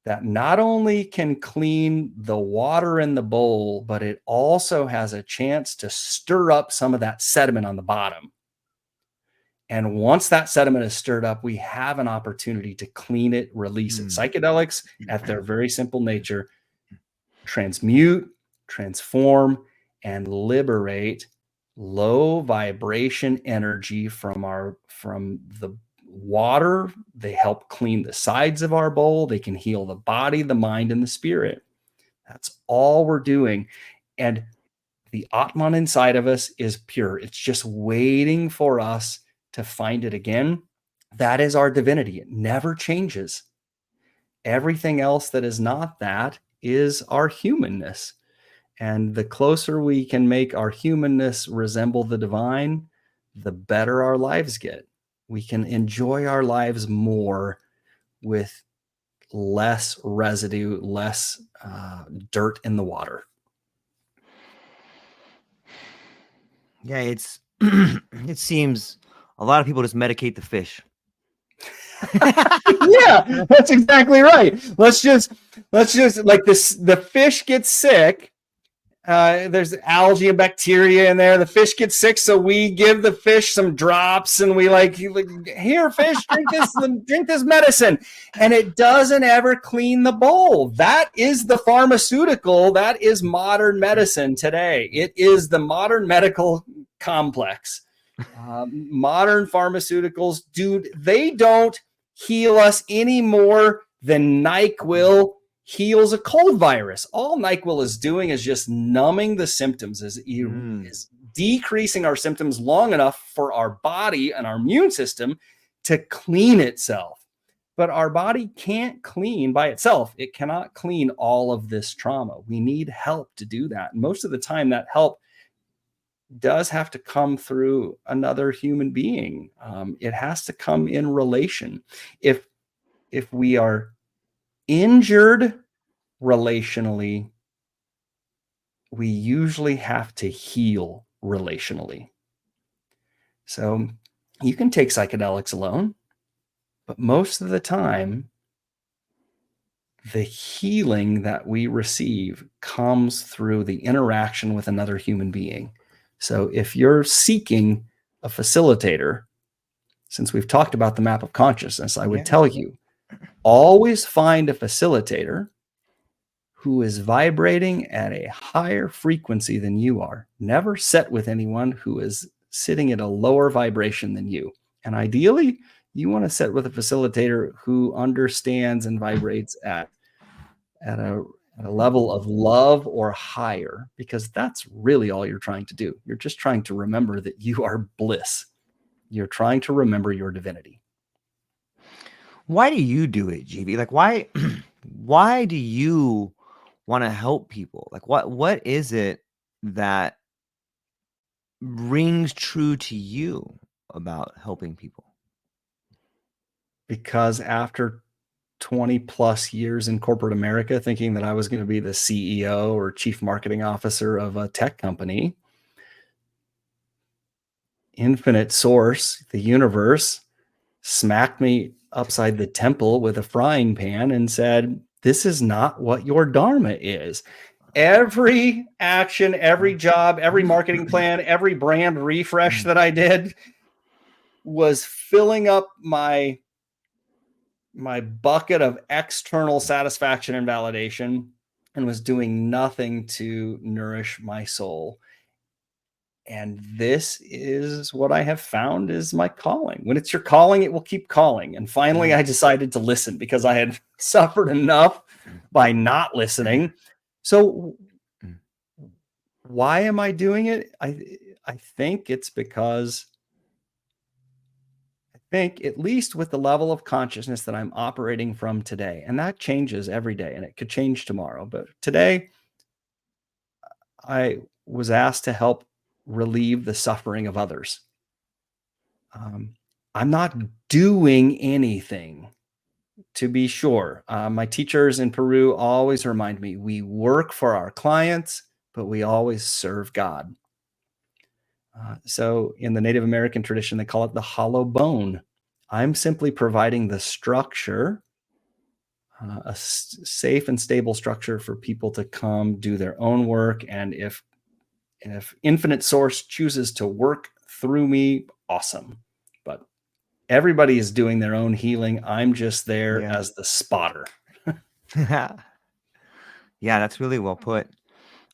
that not only can clean the water in the bowl, but it also has a chance to stir up some of that sediment on the bottom. And once that sediment is stirred up, we have an opportunity to clean it, release it. Psychedelics, at their very simple nature, transmute, transform, and liberate low vibration energy from the water. They help clean the sides of our bowl. They can heal the body, the mind, and the spirit. That's all we're doing. And the Atman inside of us is pure. It's just waiting for us to find it again. That is our divinity. It never changes. Everything else that is not that is our humanness. And the closer we can make our humanness resemble the divine, the better our lives get. We can enjoy our lives more with less residue, less dirt in the water. Yeah, it's it seems a lot of people just medicate the fish. Yeah, that's exactly right. Let's just like this, the fish gets sick. There's algae and bacteria in there. The fish gets sick, so we give the fish some drops, and we like here, fish, drink this medicine, and it doesn't ever clean the bowl. That is the pharmaceutical. That is modern medicine today. It is the modern medical complex. Modern pharmaceuticals, dude, they don't heal us any more than NyQuil heals a cold virus. All NyQuil is doing is just numbing the symptoms, is decreasing our symptoms long enough for our body and our immune system to clean itself. But our body can't clean by itself. It cannot clean all of this trauma. We need help to do that. And most of the time, that help does have to come through another human being. It has to come in relation. If we are injured relationally, we usually have to heal relationally. So you can take psychedelics alone, but most of the time, the healing that we receive comes through the interaction with another human being. So if you're seeking a facilitator, since we've talked about the map of consciousness, I would tell you, always find a facilitator who is vibrating at a higher frequency than you are. Never sit with anyone who is sitting at a lower vibration than you. And ideally, you want to sit with a facilitator who understands and vibrates at a level of love or higher, because that's really all you're trying to do. You're just trying to remember that you are bliss. You're trying to remember your divinity. Why do you do it, GV? Like, why do you want to help people? Like, what is it that rings true to you about helping people? Because after 20 plus years in corporate America, thinking that I was going to be the CEO or chief marketing officer of a tech company, infinite source, the universe, smacked me upside the temple with a frying pan and said, this is not what your dharma is. Every action, every job, every marketing plan, every brand refresh that I did was filling up my bucket of external satisfaction and validation, and was doing nothing to nourish my soul. And this is what I have found is my calling. When it's your calling, it will keep calling. And finally, I decided to listen because I had suffered enough by not listening. So why am I doing it? I think it's because I think, at least with the level of consciousness that I'm operating from today, and that changes every day and it could change tomorrow. But today, I was asked to help relieve the suffering of others. I'm not doing anything, to be sure. My teachers in Peru always remind me, we work for our clients, but we always serve God. So in the Native American tradition, they call it the hollow bone. I'm simply providing the structure, a safe and stable structure for people to come do their own work. And if Infinite Source chooses to work through me, awesome. But everybody is doing their own healing. I'm just there as the spotter. Yeah, that's really well put.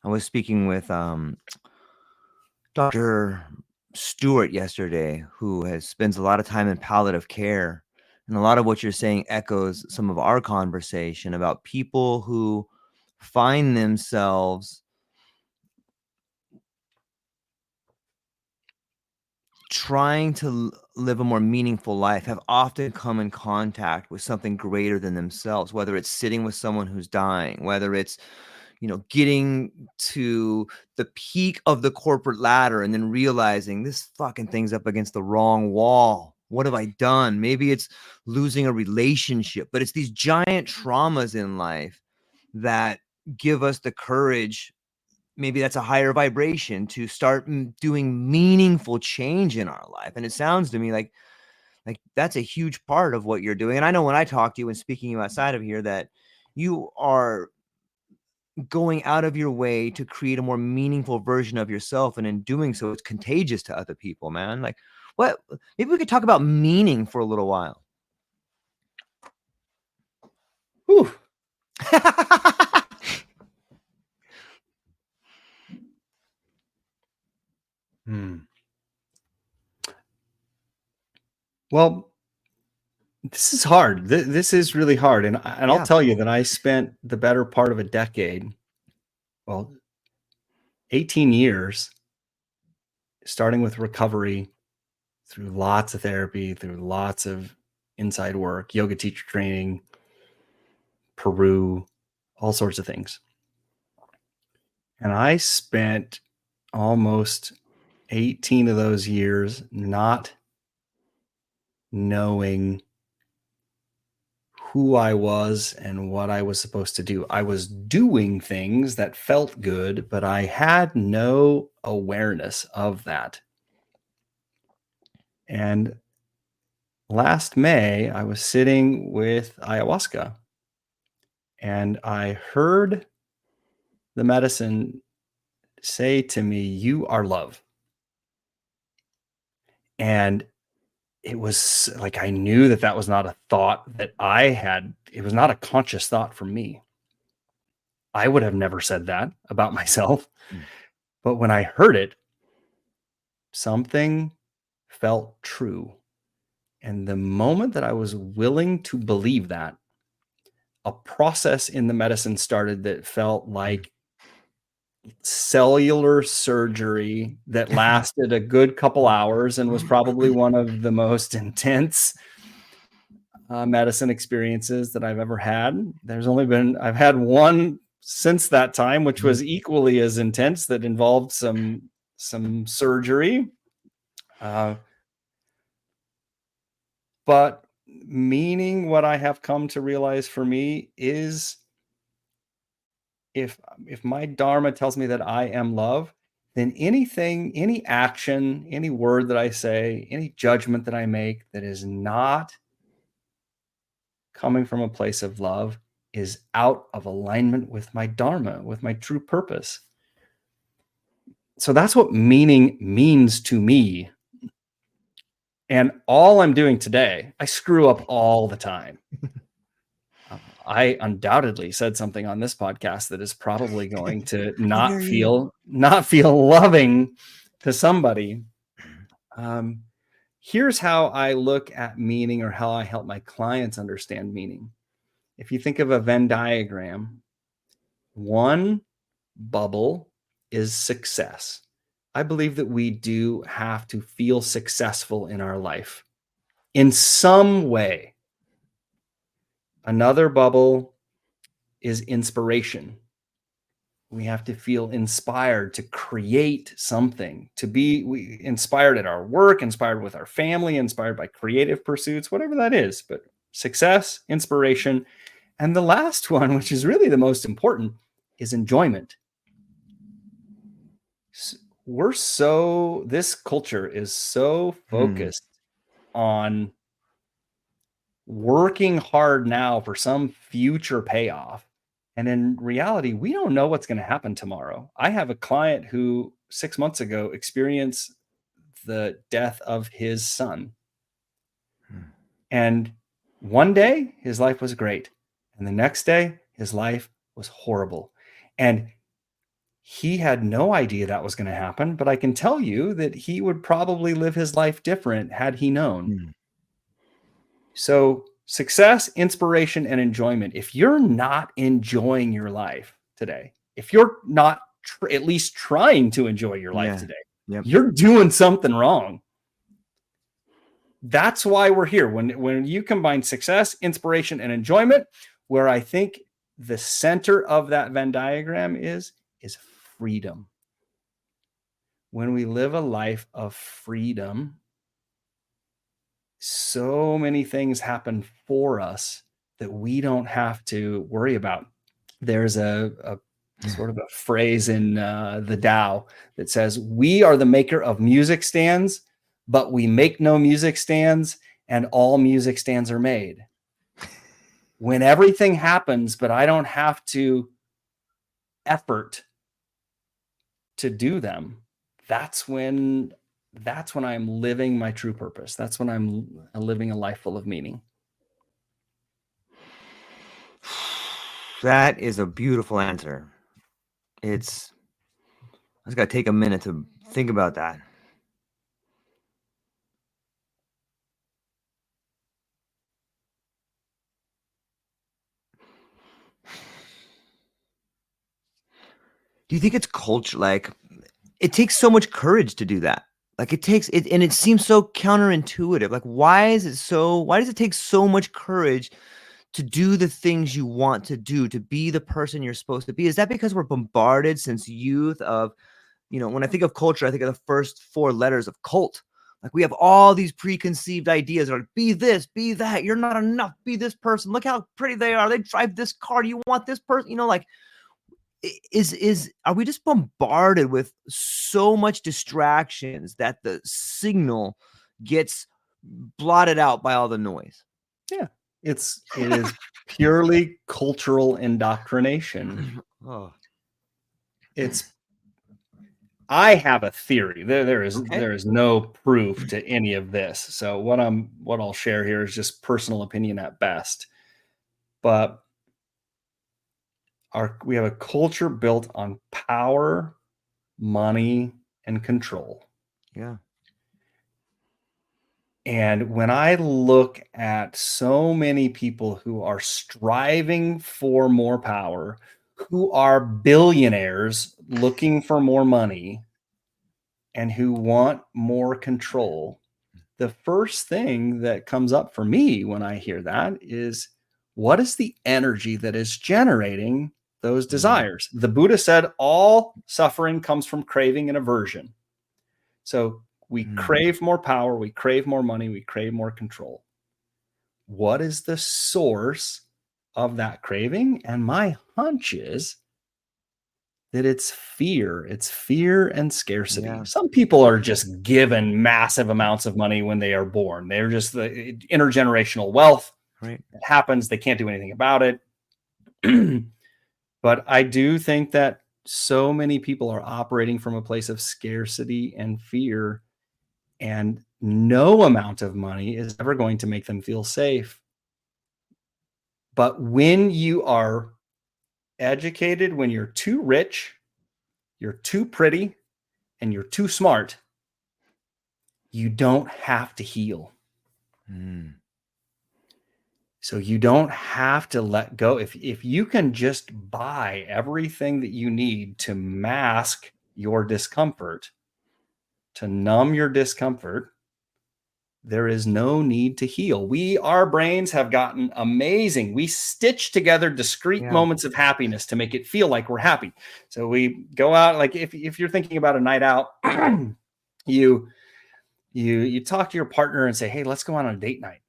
I was speaking with Dr. Stewart yesterday, who spends a lot of time in palliative care. And a lot of what you're saying echoes some of our conversation about people who find themselves trying to live a more meaningful life, have often come in contact with something greater than themselves, whether it's sitting with someone who's dying, whether it's getting to the peak of the corporate ladder and then realizing this fucking thing's up against the wrong wall. What have I done? Maybe it's losing a relationship, but it's these giant traumas in life that give us the courage. Maybe that's a higher vibration to start doing meaningful change in our life. And it sounds to me like that's a huge part of what you're doing. And I know when I talk to you and speaking to you outside of here that you are going out of your way to create a more meaningful version of yourself. And in doing so, it's contagious to other people, man. Like, what? Maybe we could talk about meaning for a little while. Whew. Well, this is hard. This is really hard. And I'll tell you that I spent the better part of a decade, 18 years, starting with recovery, through lots of therapy, through lots of inside work, yoga teacher training, Peru, all sorts of things. And I spent almost 18 of those years not knowing who I was and what I was supposed to do. I was doing things that felt good, but I had no awareness of that. And last May, I was sitting with ayahuasca and I heard the medicine say to me, "You are love." And it was like I knew that was not a thought that I had. It was not a conscious thought from me. I would have never said that about myself. But when I heard it, something felt true. And the moment that I was willing to believe that, a process in the medicine started that felt like cellular surgery that lasted a good couple hours and was probably one of the most intense medicine experiences that I've ever had. I've had one since that time, which was equally as intense, that involved some surgery. But meaning, what I have come to realize for me is, if my Dharma tells me that I am love, then anything, any action, any word that I say, any judgment that I make that is not coming from a place of love is out of alignment with my Dharma, with my true purpose. So that's what meaning means to me. And all I'm doing today, I screw up all the time. I undoubtedly said something on this podcast that is probably going to not feel loving to somebody, here's how I look at meaning, or how I help my clients understand meaning. If you think of a Venn diagram, one bubble is success. I believe that we do have to feel successful in our life in some way. Another bubble is inspiration. We have to feel inspired to create something, to be inspired at our work, inspired with our family, inspired by creative pursuits, whatever that is. But success, inspiration, and the last one, which is really the most important, is enjoyment. This culture is so focused on working hard now for some future payoff. And in reality, we don't know what's going to happen tomorrow. I have a client who 6 months ago experienced the death of his son. And one day his life was great. And the next day his life was horrible. And he had no idea that was going to happen, but I can tell you that he would probably live his life different had he known. So success, inspiration, and enjoyment. If you're not enjoying your life today, if you're not at least trying to enjoy your life today, you're doing something wrong. That's why we're here. When you combine success, inspiration, and enjoyment, where I think the center of that Venn diagram is freedom. When we live a life of freedom, so many things happen for us that we don't have to worry about. There's a sort of a phrase in the Tao that says, we are the maker of music stands, but we make no music stands, and all music stands are made. When everything happens, but I don't have to effort to do them, that's when I'm living my true purpose. That's when I'm living a life full of meaning. That is a beautiful answer. I just got to take a minute to think about that. Do you think it's culture? Like, it takes so much courage to do that. Like, it takes it, and it seems so counterintuitive. Like, why does it take so much courage to do the things you want to do, to be the person you're supposed to be? Is that because we're bombarded since youth of, when I think of culture, I think of the first 4 letters of cult. Like, we have all these preconceived ideas, like, be this, be that, you're not enough, be this person, look how pretty they are, they drive this car, do you want this person? Like, are we just bombarded with so much distractions that the signal gets blotted out by all the noise? Yeah, it is purely cultural indoctrination. I have a theory. There is no proof to any of this. So what I'll share here is just personal opinion at best. But we have a culture built on power, money, and control. Yeah. And when I look at so many people who are striving for more power, who are billionaires looking for more money, and who want more control, the first thing that comes up for me when I hear that is, what is the energy that is generating those desires? The Buddha said all suffering comes from craving and aversion. So we crave more power, we crave more money, we crave more control. What is the source of that craving? And my hunch is that it's fear. It's fear and scarcity. Yeah. Some people are just given massive amounts of money when they are born. They're just the intergenerational wealth. Right. It happens. They can't do anything about it. But I do think that so many people are operating from a place of scarcity and fear, and no amount of money is ever going to make them feel safe. But when you are educated, when you're too rich, you're too pretty, and you're too smart, you don't have to heal. So you don't have to let go. If you can just buy everything that you need to mask your discomfort, to numb your discomfort, there is no need to heal. Our brains have gotten amazing. We stitch together discrete moments of happiness to make it feel like we're happy. So we go out, like if you're thinking about a night out, you talk to your partner and say, hey, let's go on a date night.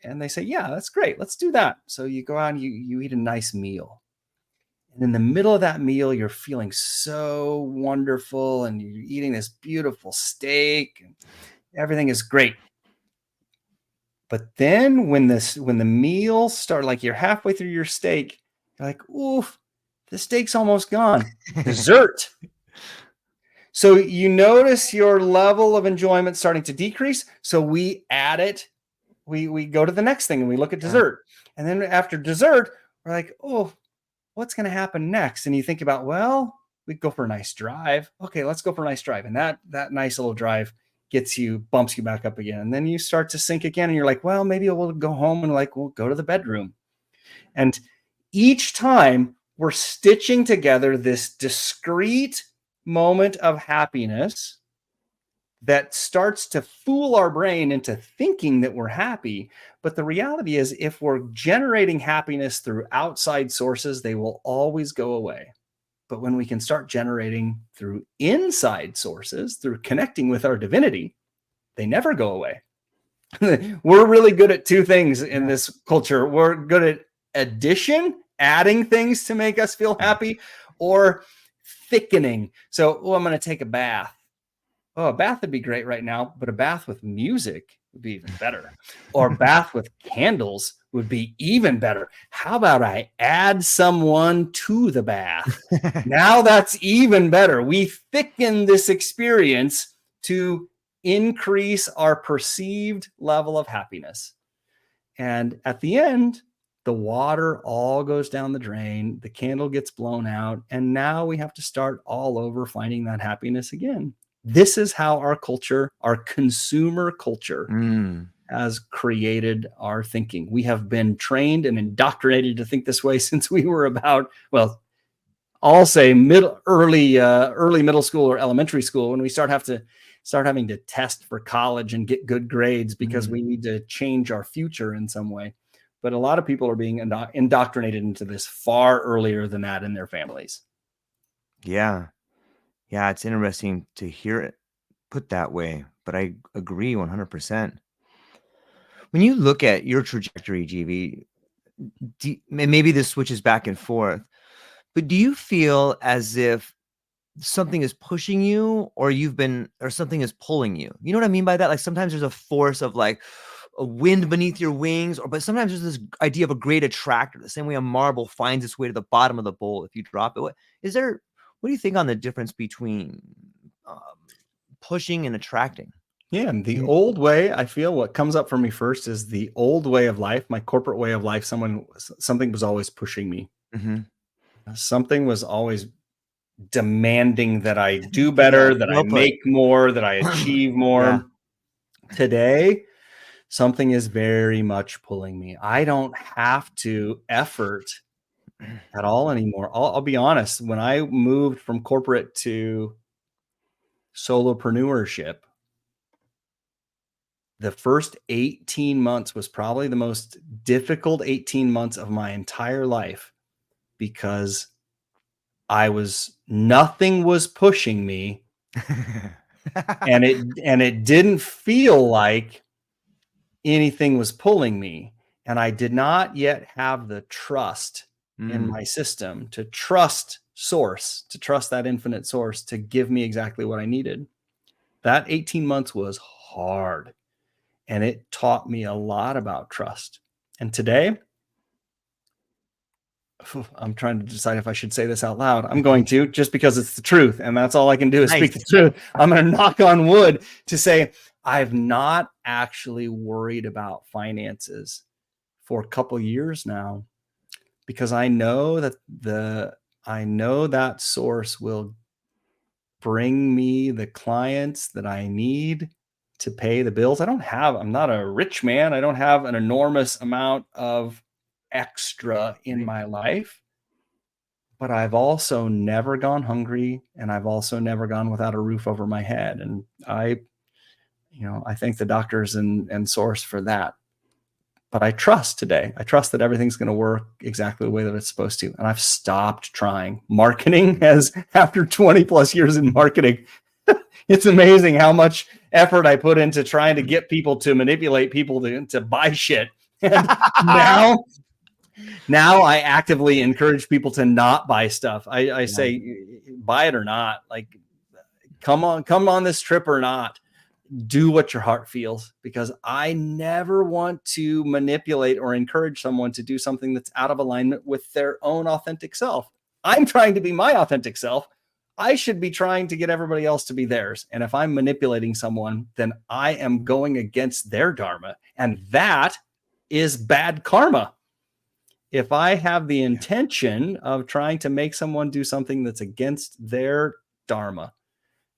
And they say, yeah, that's great. Let's do that. So you go out and you eat a nice meal. And in the middle of that meal, you're feeling so wonderful and you're eating this beautiful steak and everything is great. But then when the meal starts, like you're halfway through your steak, you're like, oof, the steak's almost gone. Dessert. So you notice your level of enjoyment starting to decrease. So we add it. We go to the next thing and we look at dessert. And then after dessert, we're like, oh, what's going to happen next? And you think about, well, we go for a nice drive. Okay, let's go for a nice drive. And that nice little drive bumps you back up again. And then you start to sink again. And you're like, well, maybe we'll go home and we'll go to the bedroom. And each time we're stitching together this discrete moment of happiness that starts to fool our brain into thinking that we're happy. But the reality is, if we're generating happiness through outside sources, they will always go away. But when we can start generating through inside sources, through connecting with our divinity, they never go away. We're really good at two things in this culture. We're good at addition, adding things to make us feel happy, or thickening. So, I'm going to take a bath. Oh, a bath would be great right now, but a bath with music would be even better. Or a bath with candles would be even better. How about I add someone to the bath? Now that's even better. We thicken this experience to increase our perceived level of happiness. And at the end, the water all goes down the drain, the candle gets blown out, and now we have to start all over finding that happiness again. This is how our culture, our consumer culture, has created our thinking. We have been trained and indoctrinated to think this way since we were about, well, I'll say early middle school or elementary school, when we start having to test for college and get good grades because we need to change our future in some way. But a lot of people are being indoctrinated into this far earlier than that in their families. Yeah. Yeah, it's interesting to hear it put that way, but I agree 100%. When you look at your trajectory, GV, maybe this switches back and forth, but do you feel as if something is pushing you or something is pulling you? You know what I mean by that? Like sometimes there's a force of like a wind beneath your wings, but sometimes there's this idea of a great attractor, the same way a marble finds its way to the bottom of the bowl if you drop it. What do you think on the difference between pushing and attracting? Yeah, and the old way, I feel what comes up for me first is the old way of life, my corporate way of life. Something was always pushing me. Something was always demanding that I do better, that I make more, that I achieve more. Today, something is very much pulling me. I don't have to effort at all anymore. I'll be honest. When I moved from corporate to solopreneurship, the first 18 months was probably the most difficult 18 months of my entire life because nothing was pushing me and it didn't feel like anything was pulling me. And I did not yet have the trust in my system to trust source, to trust that infinite source to give me exactly what I needed. That 18 months was hard. And it taught me a lot about trust. And today, I'm trying to decide if I should say this out loud. I'm going to, just because it's the truth. And that's all I can do is speak the truth. I'm going to knock on wood to say, I've not actually worried about finances for a couple years now, because I know that that source will bring me the clients that I need to pay the bills. I'm not a rich man. I don't have an enormous amount of extra in my life, but I've also never gone hungry, and I've also never gone without a roof over my head. And I thank the doctors and source for that. But I trust today. I trust that everything's going to work exactly the way that it's supposed to. And I've stopped trying. Marketing has, after 20 plus years in marketing, it's amazing how much effort I put into trying to get people to manipulate people to buy shit. And now I actively encourage people to not buy stuff. I say, buy it or not. Like, come on this trip or not. Do what your heart feels, because I never want to manipulate or encourage someone to do something that's out of alignment with their own authentic self. I'm trying to be my authentic self. I should be trying to get everybody else to be theirs. And if I'm manipulating someone, then I am going against their dharma. And that is bad karma. If I have the intention of trying to make someone do something that's against their dharma,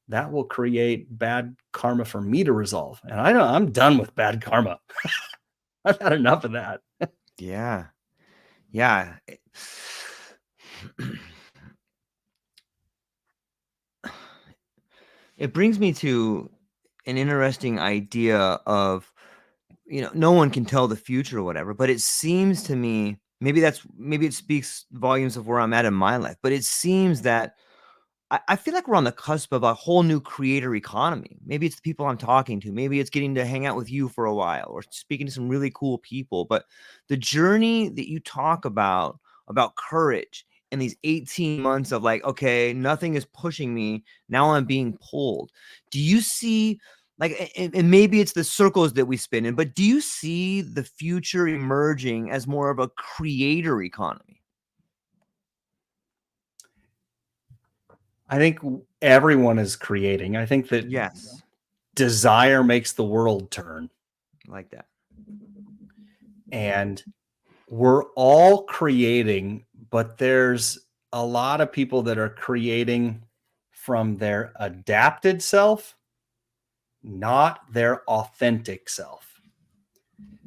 that will create bad karma for me to resolve. And I'm done with bad karma. I've had enough of that. Yeah. It brings me to an interesting idea of, no one can tell the future or whatever, but it seems to me, maybe it speaks volumes of where I'm at in my life, but it seems that I feel like we're on the cusp of a whole new creator economy. Maybe it's the people I'm talking to. Maybe it's getting to hang out with you for a while or speaking to some really cool people. But the journey that you talk about courage and these 18 months of like, okay, nothing is pushing me. Now I'm being pulled. Do you see, like, and maybe it's the circles that we spin in, but do you see the future emerging as more of a creator economy? I think everyone is creating. I think that desire makes the world turn. Like that. And we're all creating, but there's a lot of people that are creating from their adapted self, not their authentic self.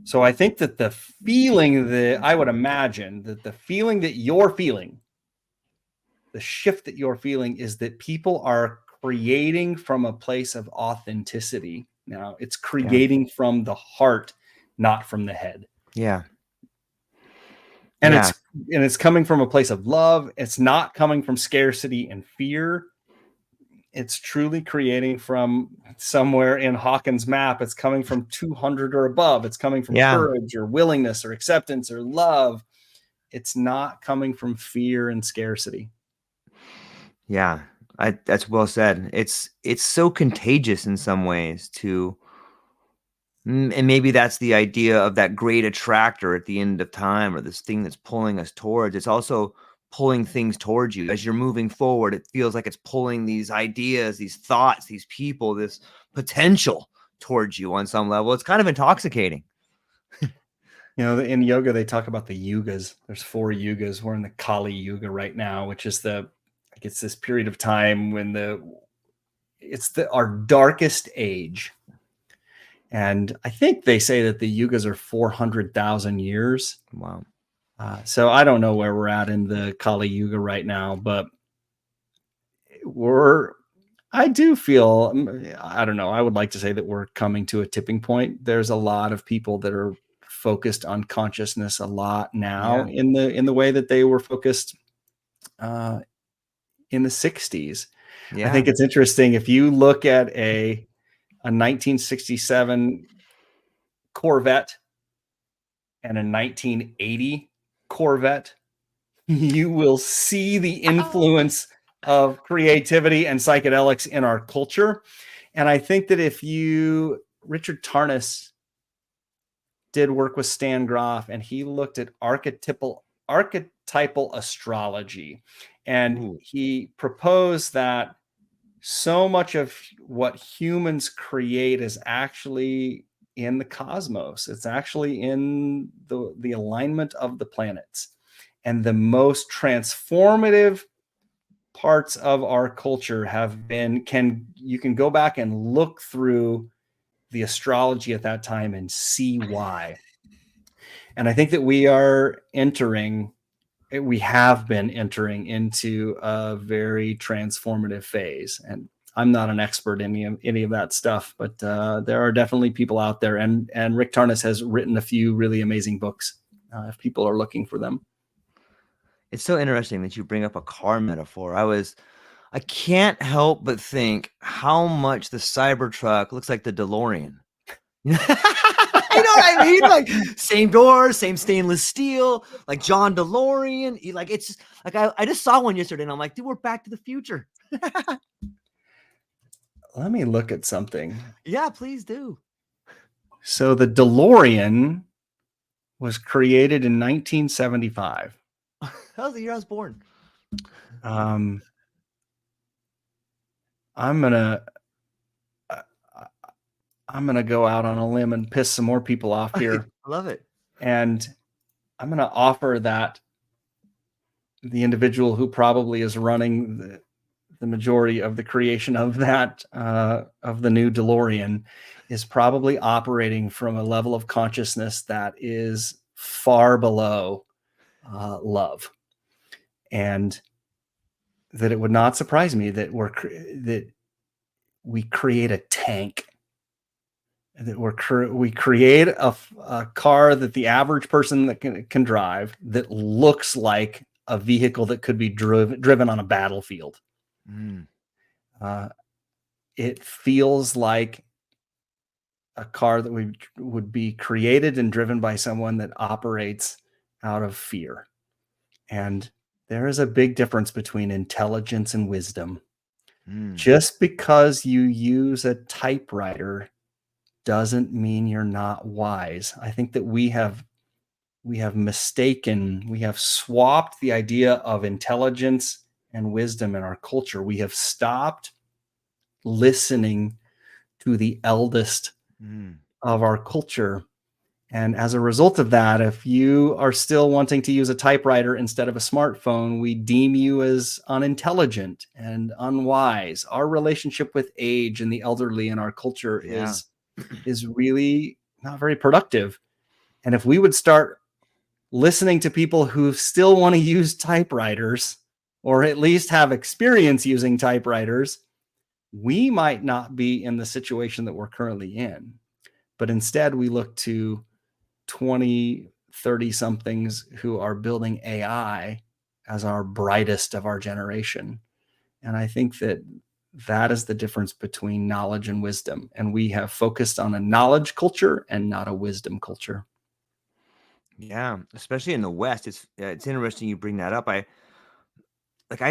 So I think that the feeling that I would imagine that the feeling that you're feeling, the shift that you're feeling, is that people are creating from a place of authenticity. Now it's creating from the heart, not from the head. Yeah. And it's coming from a place of love. It's not coming from scarcity and fear. It's truly creating from somewhere in Hawkins' map. It's coming from 200 or above. It's coming from courage or willingness or acceptance or love. It's not coming from fear and scarcity. Yeah, that's well said. It's so contagious in some ways too. And maybe that's the idea of that great attractor at the end of time, or this thing that's pulling us towards. It's also pulling things towards you as you're moving forward. It feels like it's pulling these ideas, these thoughts, these people, this potential towards you on some level. It's kind of intoxicating. In yoga, they talk about the yugas. There's 4 yugas. We're in the Kali Yuga right now, which is it's this period of time when it's our darkest age. And I think they say that the yugas are 400,000 years. Wow. So I don't know where we're at in the Kali Yuga right now, but I do feel, I don't know, I would like to say that we're coming to a tipping point. There's a lot of people that are focused on consciousness a lot now in the way that they were focused in the 60s. I think it's interesting. If you look at a 1967 Corvette and a 1980 Corvette, you will see the influence of creativity and psychedelics in our culture. And I think that Richard Tarnas did work with Stan Groff, and he looked at archetypal astrology. And he proposed that so much of what humans create is actually in the cosmos. It's actually in the alignment of the planets. And the most transformative parts of our culture have been, you can go back and look through the astrology at that time and see why. And I think that we have been entering into a very transformative phase. And I'm not an expert in any of that stuff, but there are definitely people out there. And Rick Tarnas has written a few really amazing books if people are looking for them. It's so interesting that you bring up a car metaphor. I can't help but think how much the Cybertruck looks like the DeLorean. You know what I mean? Like same doors, same stainless steel, like John DeLorean. It's just, like I just saw one yesterday, and I'm like, dude, we're Back to the Future. Let me look at something. Yeah, please do. So the DeLorean was created in 1975. That was the year I was born. I'm gonna go out on a limb and piss some more people off here. I love it. And I'm gonna offer that the individual who probably is running the majority of the creation of that of the new DeLorean is probably operating from a level of consciousness that is far below love, and that it would not surprise me that we create a tank, that we create a car that the average person that can drive, that looks like a vehicle that could be driven on a battlefield. It feels like a car that would be created and driven by someone that operates out of fear. And there is a big difference between intelligence and wisdom. Just because you use a typewriter doesn't mean you're not wise. I think that we have swapped the idea of intelligence and wisdom in our culture. We have stopped listening to the eldest of our culture. And as a result of that, if you are still wanting to use a typewriter instead of a smartphone, we deem you as unintelligent and unwise. Our relationship with age and the elderly in our culture is really not very productive. And if we would start listening to people who still want to use typewriters, or at least have experience using typewriters, we might not be in the situation that we're currently in. But instead, we look to 20, 30 somethings who are building AI as our brightest of our generation. And I think that is the difference between knowledge and wisdom. And we have focused on a knowledge culture and not a wisdom culture. Yeah, especially in the West. It's interesting you bring that up. I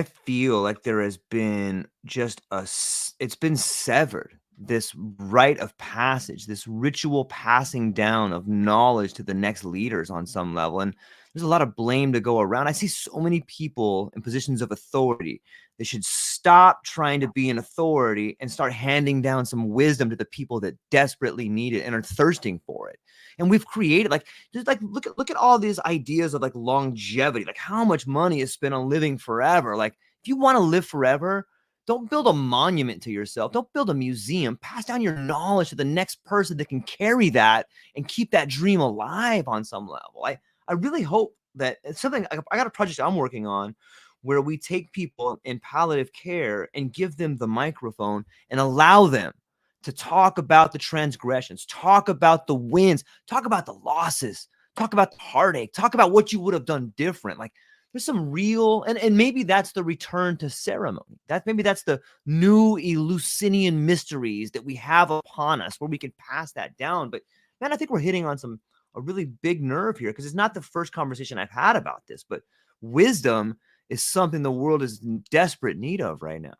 feel like there has been it's been severed, this rite of passage, this ritual passing down of knowledge to the next leaders on some level. And there's a lot of blame to go around. I see so many people in positions of authority. They should stop trying to be an authority and start handing down some wisdom to the people that desperately need it and are thirsting for it. And we've created look at all these ideas of like longevity, like how much money is spent on living forever. Like if you want to live forever, don't build a monument to yourself. Don't build a museum. Pass down your knowledge to the next person that can carry that and keep that dream alive on some level. I really hope that it's something. I got a project I'm working on where we take people in palliative care and give them the microphone and allow them to talk about the transgressions, talk about the wins, talk about the losses, talk about the heartache, talk about what you would have done different. Like there's some real, and maybe that's the return to ceremony. Maybe that's the new Eleusinian mysteries that we have upon us where we can pass that down. But man, I think we're hitting on a really big nerve here, because it's not the first conversation I've had about this, but wisdom is something the world is in desperate need of right now.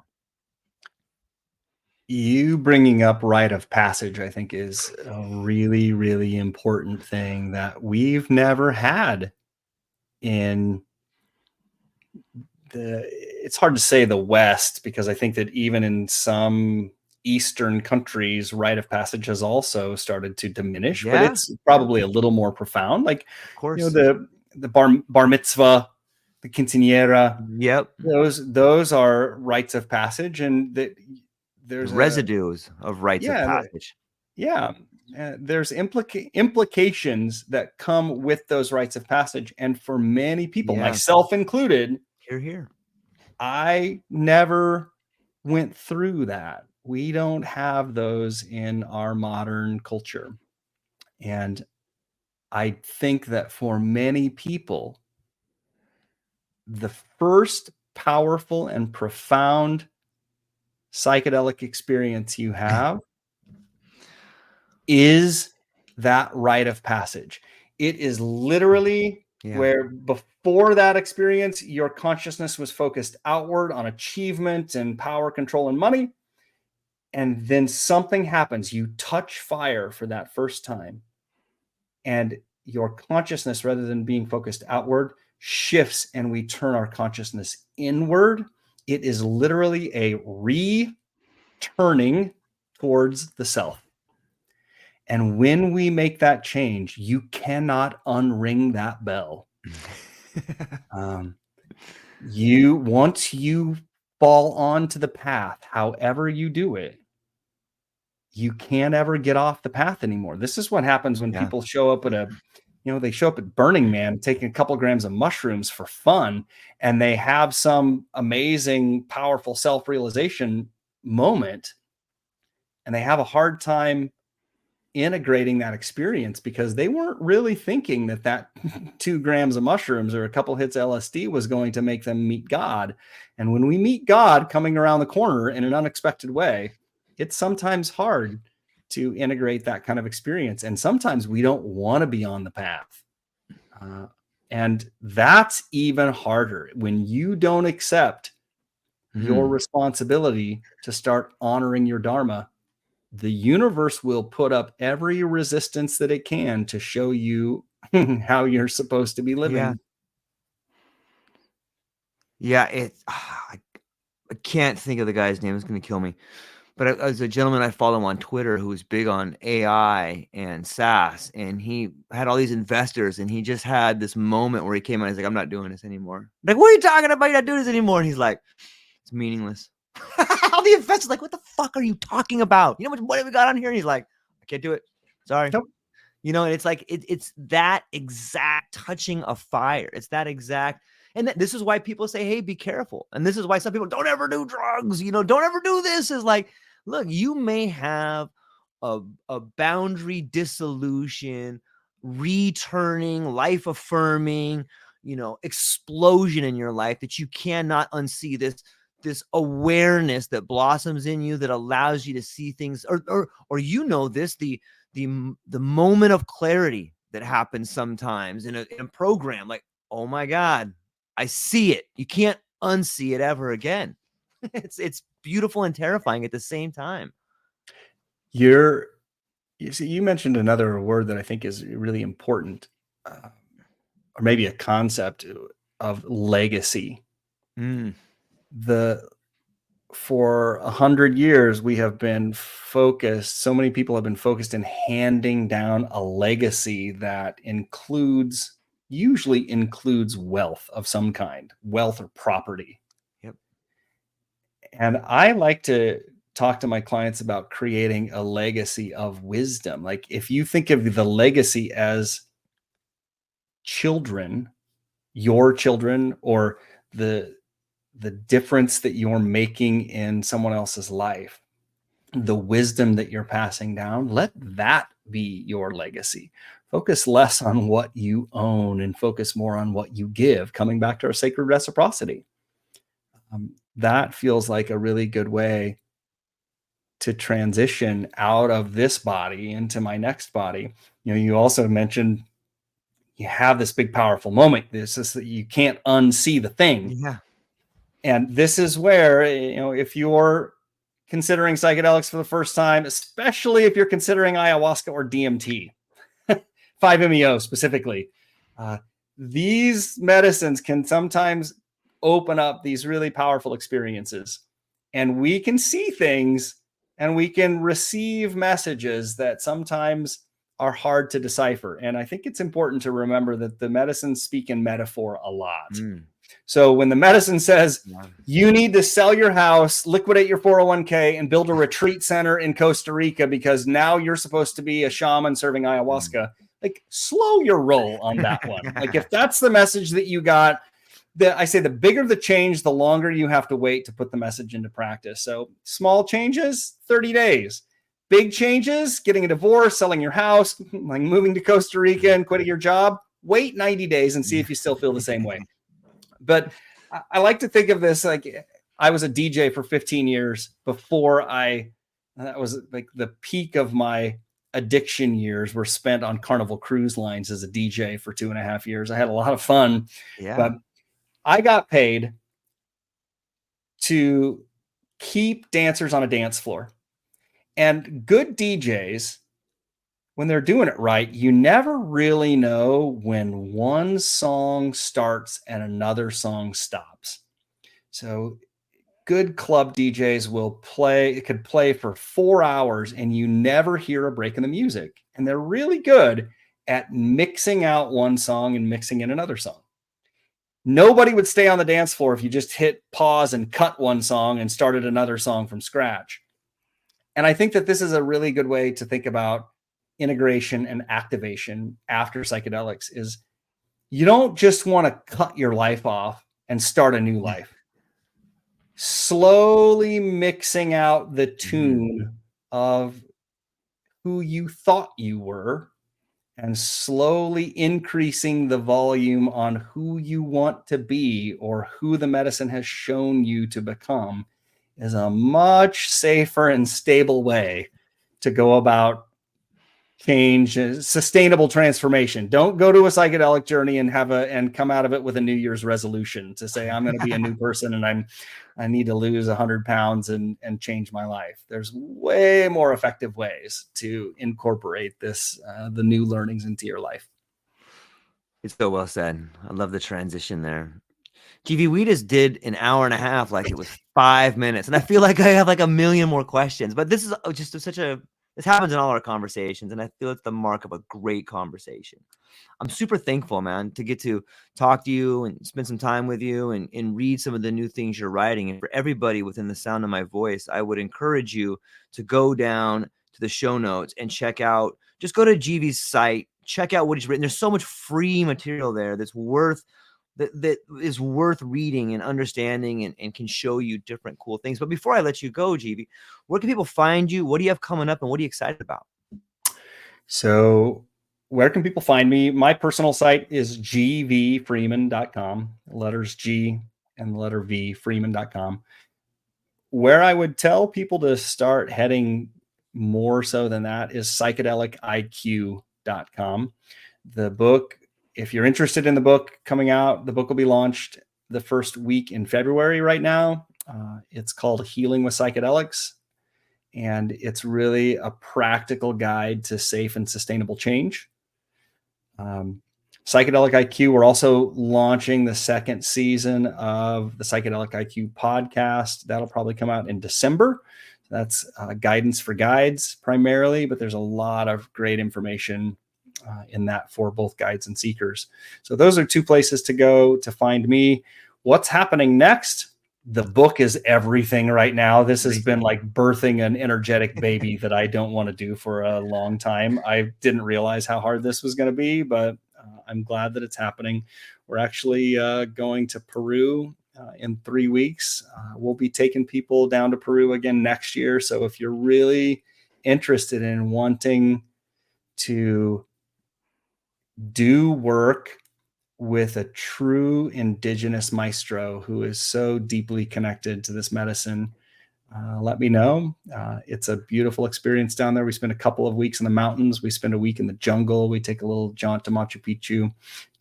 You bringing up rite of passage, I think, is a really, really important thing that we've never had in it's hard to say the West, because I think that even in some Eastern countries, rite of passage has also started to diminish, but it's probably a little more profound. Like, of course, the bar mitzvah, the quinceañera. Yep. Those are rites of passage, and there's The residues of rites of passage. There's implications that come with those rites of passage, and for many people, myself included, here, I never went through that. We don't have those in our modern culture, and I think that for many people, the first powerful and profound psychedelic experience you have is that rite of passage. It is literally where before that experience, your consciousness was focused outward on achievement and power, control, and money. And then something happens. You touch fire for that first time. And your consciousness, rather than being focused outward, shifts, and we turn our consciousness inward. It is literally a returning towards the self. And when we make that change, you cannot unring that bell. Once you fall onto the path, however you do it, you can't ever get off the path anymore. This is what happens when people show up at they show up at Burning Man, taking a couple grams of mushrooms for fun, and they have some amazing, powerful self-realization moment, and they have a hard time integrating that experience because they weren't really thinking that 2 grams of mushrooms or a couple hits of LSD was going to make them meet God. And when we meet God coming around the corner in an unexpected way, it's sometimes hard to integrate that kind of experience. And sometimes we don't want to be on the path. And that's even harder when you don't accept your responsibility to start honoring your Dharma. The universe will put up every resistance that it can to show you how you're supposed to be living. I can't think of the guy's name. It's going to kill me. But as a gentleman I follow on Twitter who's big on AI and SaaS, and he had all these investors, and he just had this moment where he came out. He's like, "I'm not doing this anymore." Like, "What are you talking about? You're not doing this anymore." And he's like, "It's meaningless." All the investors like, "What the fuck are you talking about? You know how much money we got on here?" And he's like, "I can't do it. Sorry." Nope. And it's like it's that exact touching of fire. It's that exact. And this is why people say, "Hey, be careful." And this is why some people don't ever do drugs. Don't ever do this. Is like, look, you may have a boundary dissolution, returning, life affirming, explosion in your life that you cannot unsee. This awareness that blossoms in you that allows you to see things, or the moment of clarity that happens sometimes in a program, like, oh my God, I see it. You can't unsee it ever again. It's beautiful and terrifying at the same time. You mentioned another word that I think is really important, or maybe a concept of legacy. For 100 years, we have been focused. So many people have been focused in handing down a legacy that usually includes wealth of some kind, wealth or property. Yep. And I like to talk to my clients about creating a legacy of wisdom. Like, if you think of the legacy as children, your children, or the difference that you're making in someone else's life, the wisdom that you're passing down, let that be your legacy. Focus less on what you own and focus more on what you give, coming back to our sacred reciprocity. That feels like a really good way to transition out of this body into my next body. You also mentioned you have this big, powerful moment. This is that you can't unsee the thing. Yeah. And this is where, if you're considering psychedelics for the first time, especially if you're considering ayahuasca or DMT, 5-MeO specifically, these medicines can sometimes open up these really powerful experiences. And we can see things and we can receive messages that sometimes are hard to decipher. And I think it's important to remember that the medicines speak in metaphor a lot. So when the medicine says Yeah. you need to sell your house, liquidate your 401k, and build a retreat center in Costa Rica because now you're supposed to be a shaman serving ayahuasca, like slow your roll on that one. Like if that's the message that you got, I say the bigger the change, the longer you have to wait to put the message into practice. So small changes, 30 days. Big changes, getting a divorce, selling your house, like moving to Costa Rica and quitting your job, wait 90 days and see if you still feel the same way. But I like to think of this like I was a DJ for 15 years before that was like the peak of my addiction years were spent on Carnival Cruise Lines as a DJ for 2.5 years. I had a lot of fun, but I got paid to keep dancers on a dance floor. And good DJs, when they're doing it right, you never really know when one song starts and another song stops. So good club DJs could play for 4 hours and you never hear a break in the music. And they're really good at mixing out one song and mixing in another song. Nobody would stay on the dance floor if you just hit pause and cut one song and started another song from scratch. And I think that this is a really good way to think about integration and activation after psychedelics is you don't just want to cut your life off and start a new life. Slowly mixing out the tune of who you thought you were and slowly increasing the volume on who you want to be or who the medicine has shown you to become is a much safer and stable way to go about change, sustainable transformation. Don't go to a psychedelic journey and come out of it with a New Year's resolution to say, I'm going to be a new person and I need to lose 100 pounds and change my life. There's way more effective ways to incorporate this, the new learnings into your life. It's so well said. I love the transition there. Gv, we just did an hour and a half like it was 5 minutes. And I feel like I have like a million more questions. But this is just this happens in all our conversations. And I feel it's the mark of a great conversation. I'm super thankful, man, to get to talk to you and spend some time with you and read some of the new things you're writing. And for everybody within the sound of my voice, I would encourage you to go down to the show notes and just go to Gv's site, check out what he's written. There's so much free material there that is worth reading and understanding and can show you different cool things. But before I let you go, Gv, where can people find you? What do you have coming up and what are you excited about? So where can people find me? My personal site is gvfreeman.com, letters G and the letter V, freeman.com. Where I would tell people to start heading more so than that is psychedelic.iq.com. The book, if you're interested in the book coming out, the book will be launched the first week in February right now. It's called Healing with Psychedelics. And it's really a practical guide to safe and sustainable change. Psychedelic IQ, we're also launching the second season of the Psychedelic IQ podcast. That'll probably come out in December. That's guidance for guides primarily, but there's a lot of great information in that for both guides and seekers. So those are 2 places to go to find me. What's happening next? The book is everything right now. This has been like birthing an energetic baby that I don't want to do for a long time. I didn't realize how hard this was going to be, but I'm glad that it's happening. We're actually going to Peru in 3 weeks. We'll be taking people down to Peru again next year. So if you're really interested in wanting to do work with a true indigenous maestro who is so deeply connected to this medicine, let me know. It's a beautiful experience down there. We spend a couple of weeks in the mountains. We spend a week in the jungle. We take a little jaunt to Machu Picchu,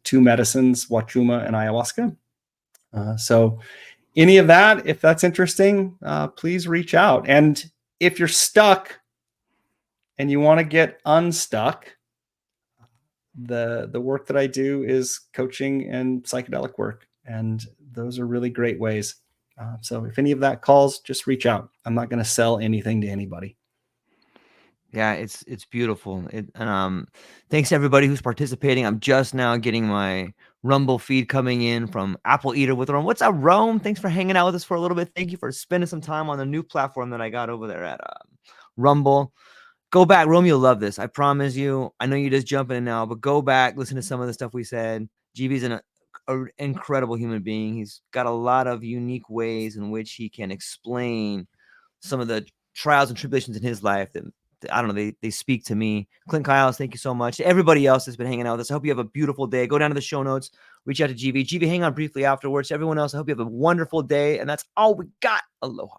2 medicines, Wachuma and ayahuasca. So any of that, if that's interesting, please reach out. And if you're stuck and you want to get unstuck, the work that I do is coaching and psychedelic work. And those are really great ways. So if any of that calls, just reach out. I'm not going to sell anything to anybody. Yeah, it's beautiful. Thanks to everybody who's participating. I'm just now getting my Rumble feed coming in from Apple Eater with Rome. What's up, Rome? Thanks for hanging out with us for a little bit. Thank you for spending some time on the new platform that I got over there at Rumble. Go back, Rome. You'll love this. I promise you. I know you're just jumping in now, but go back, listen to some of the stuff we said. GV's an incredible human being. He's got a lot of unique ways in which he can explain some of the trials and tribulations in his life that I don't know, they speak to me. Clint Kyles, thank you so much. To everybody else that's been hanging out with us, I hope you have a beautiful day. Go down to the show notes, reach out to GV. GV, hang on briefly afterwards. To everyone else, I hope you have a wonderful day. And that's all we got. Aloha.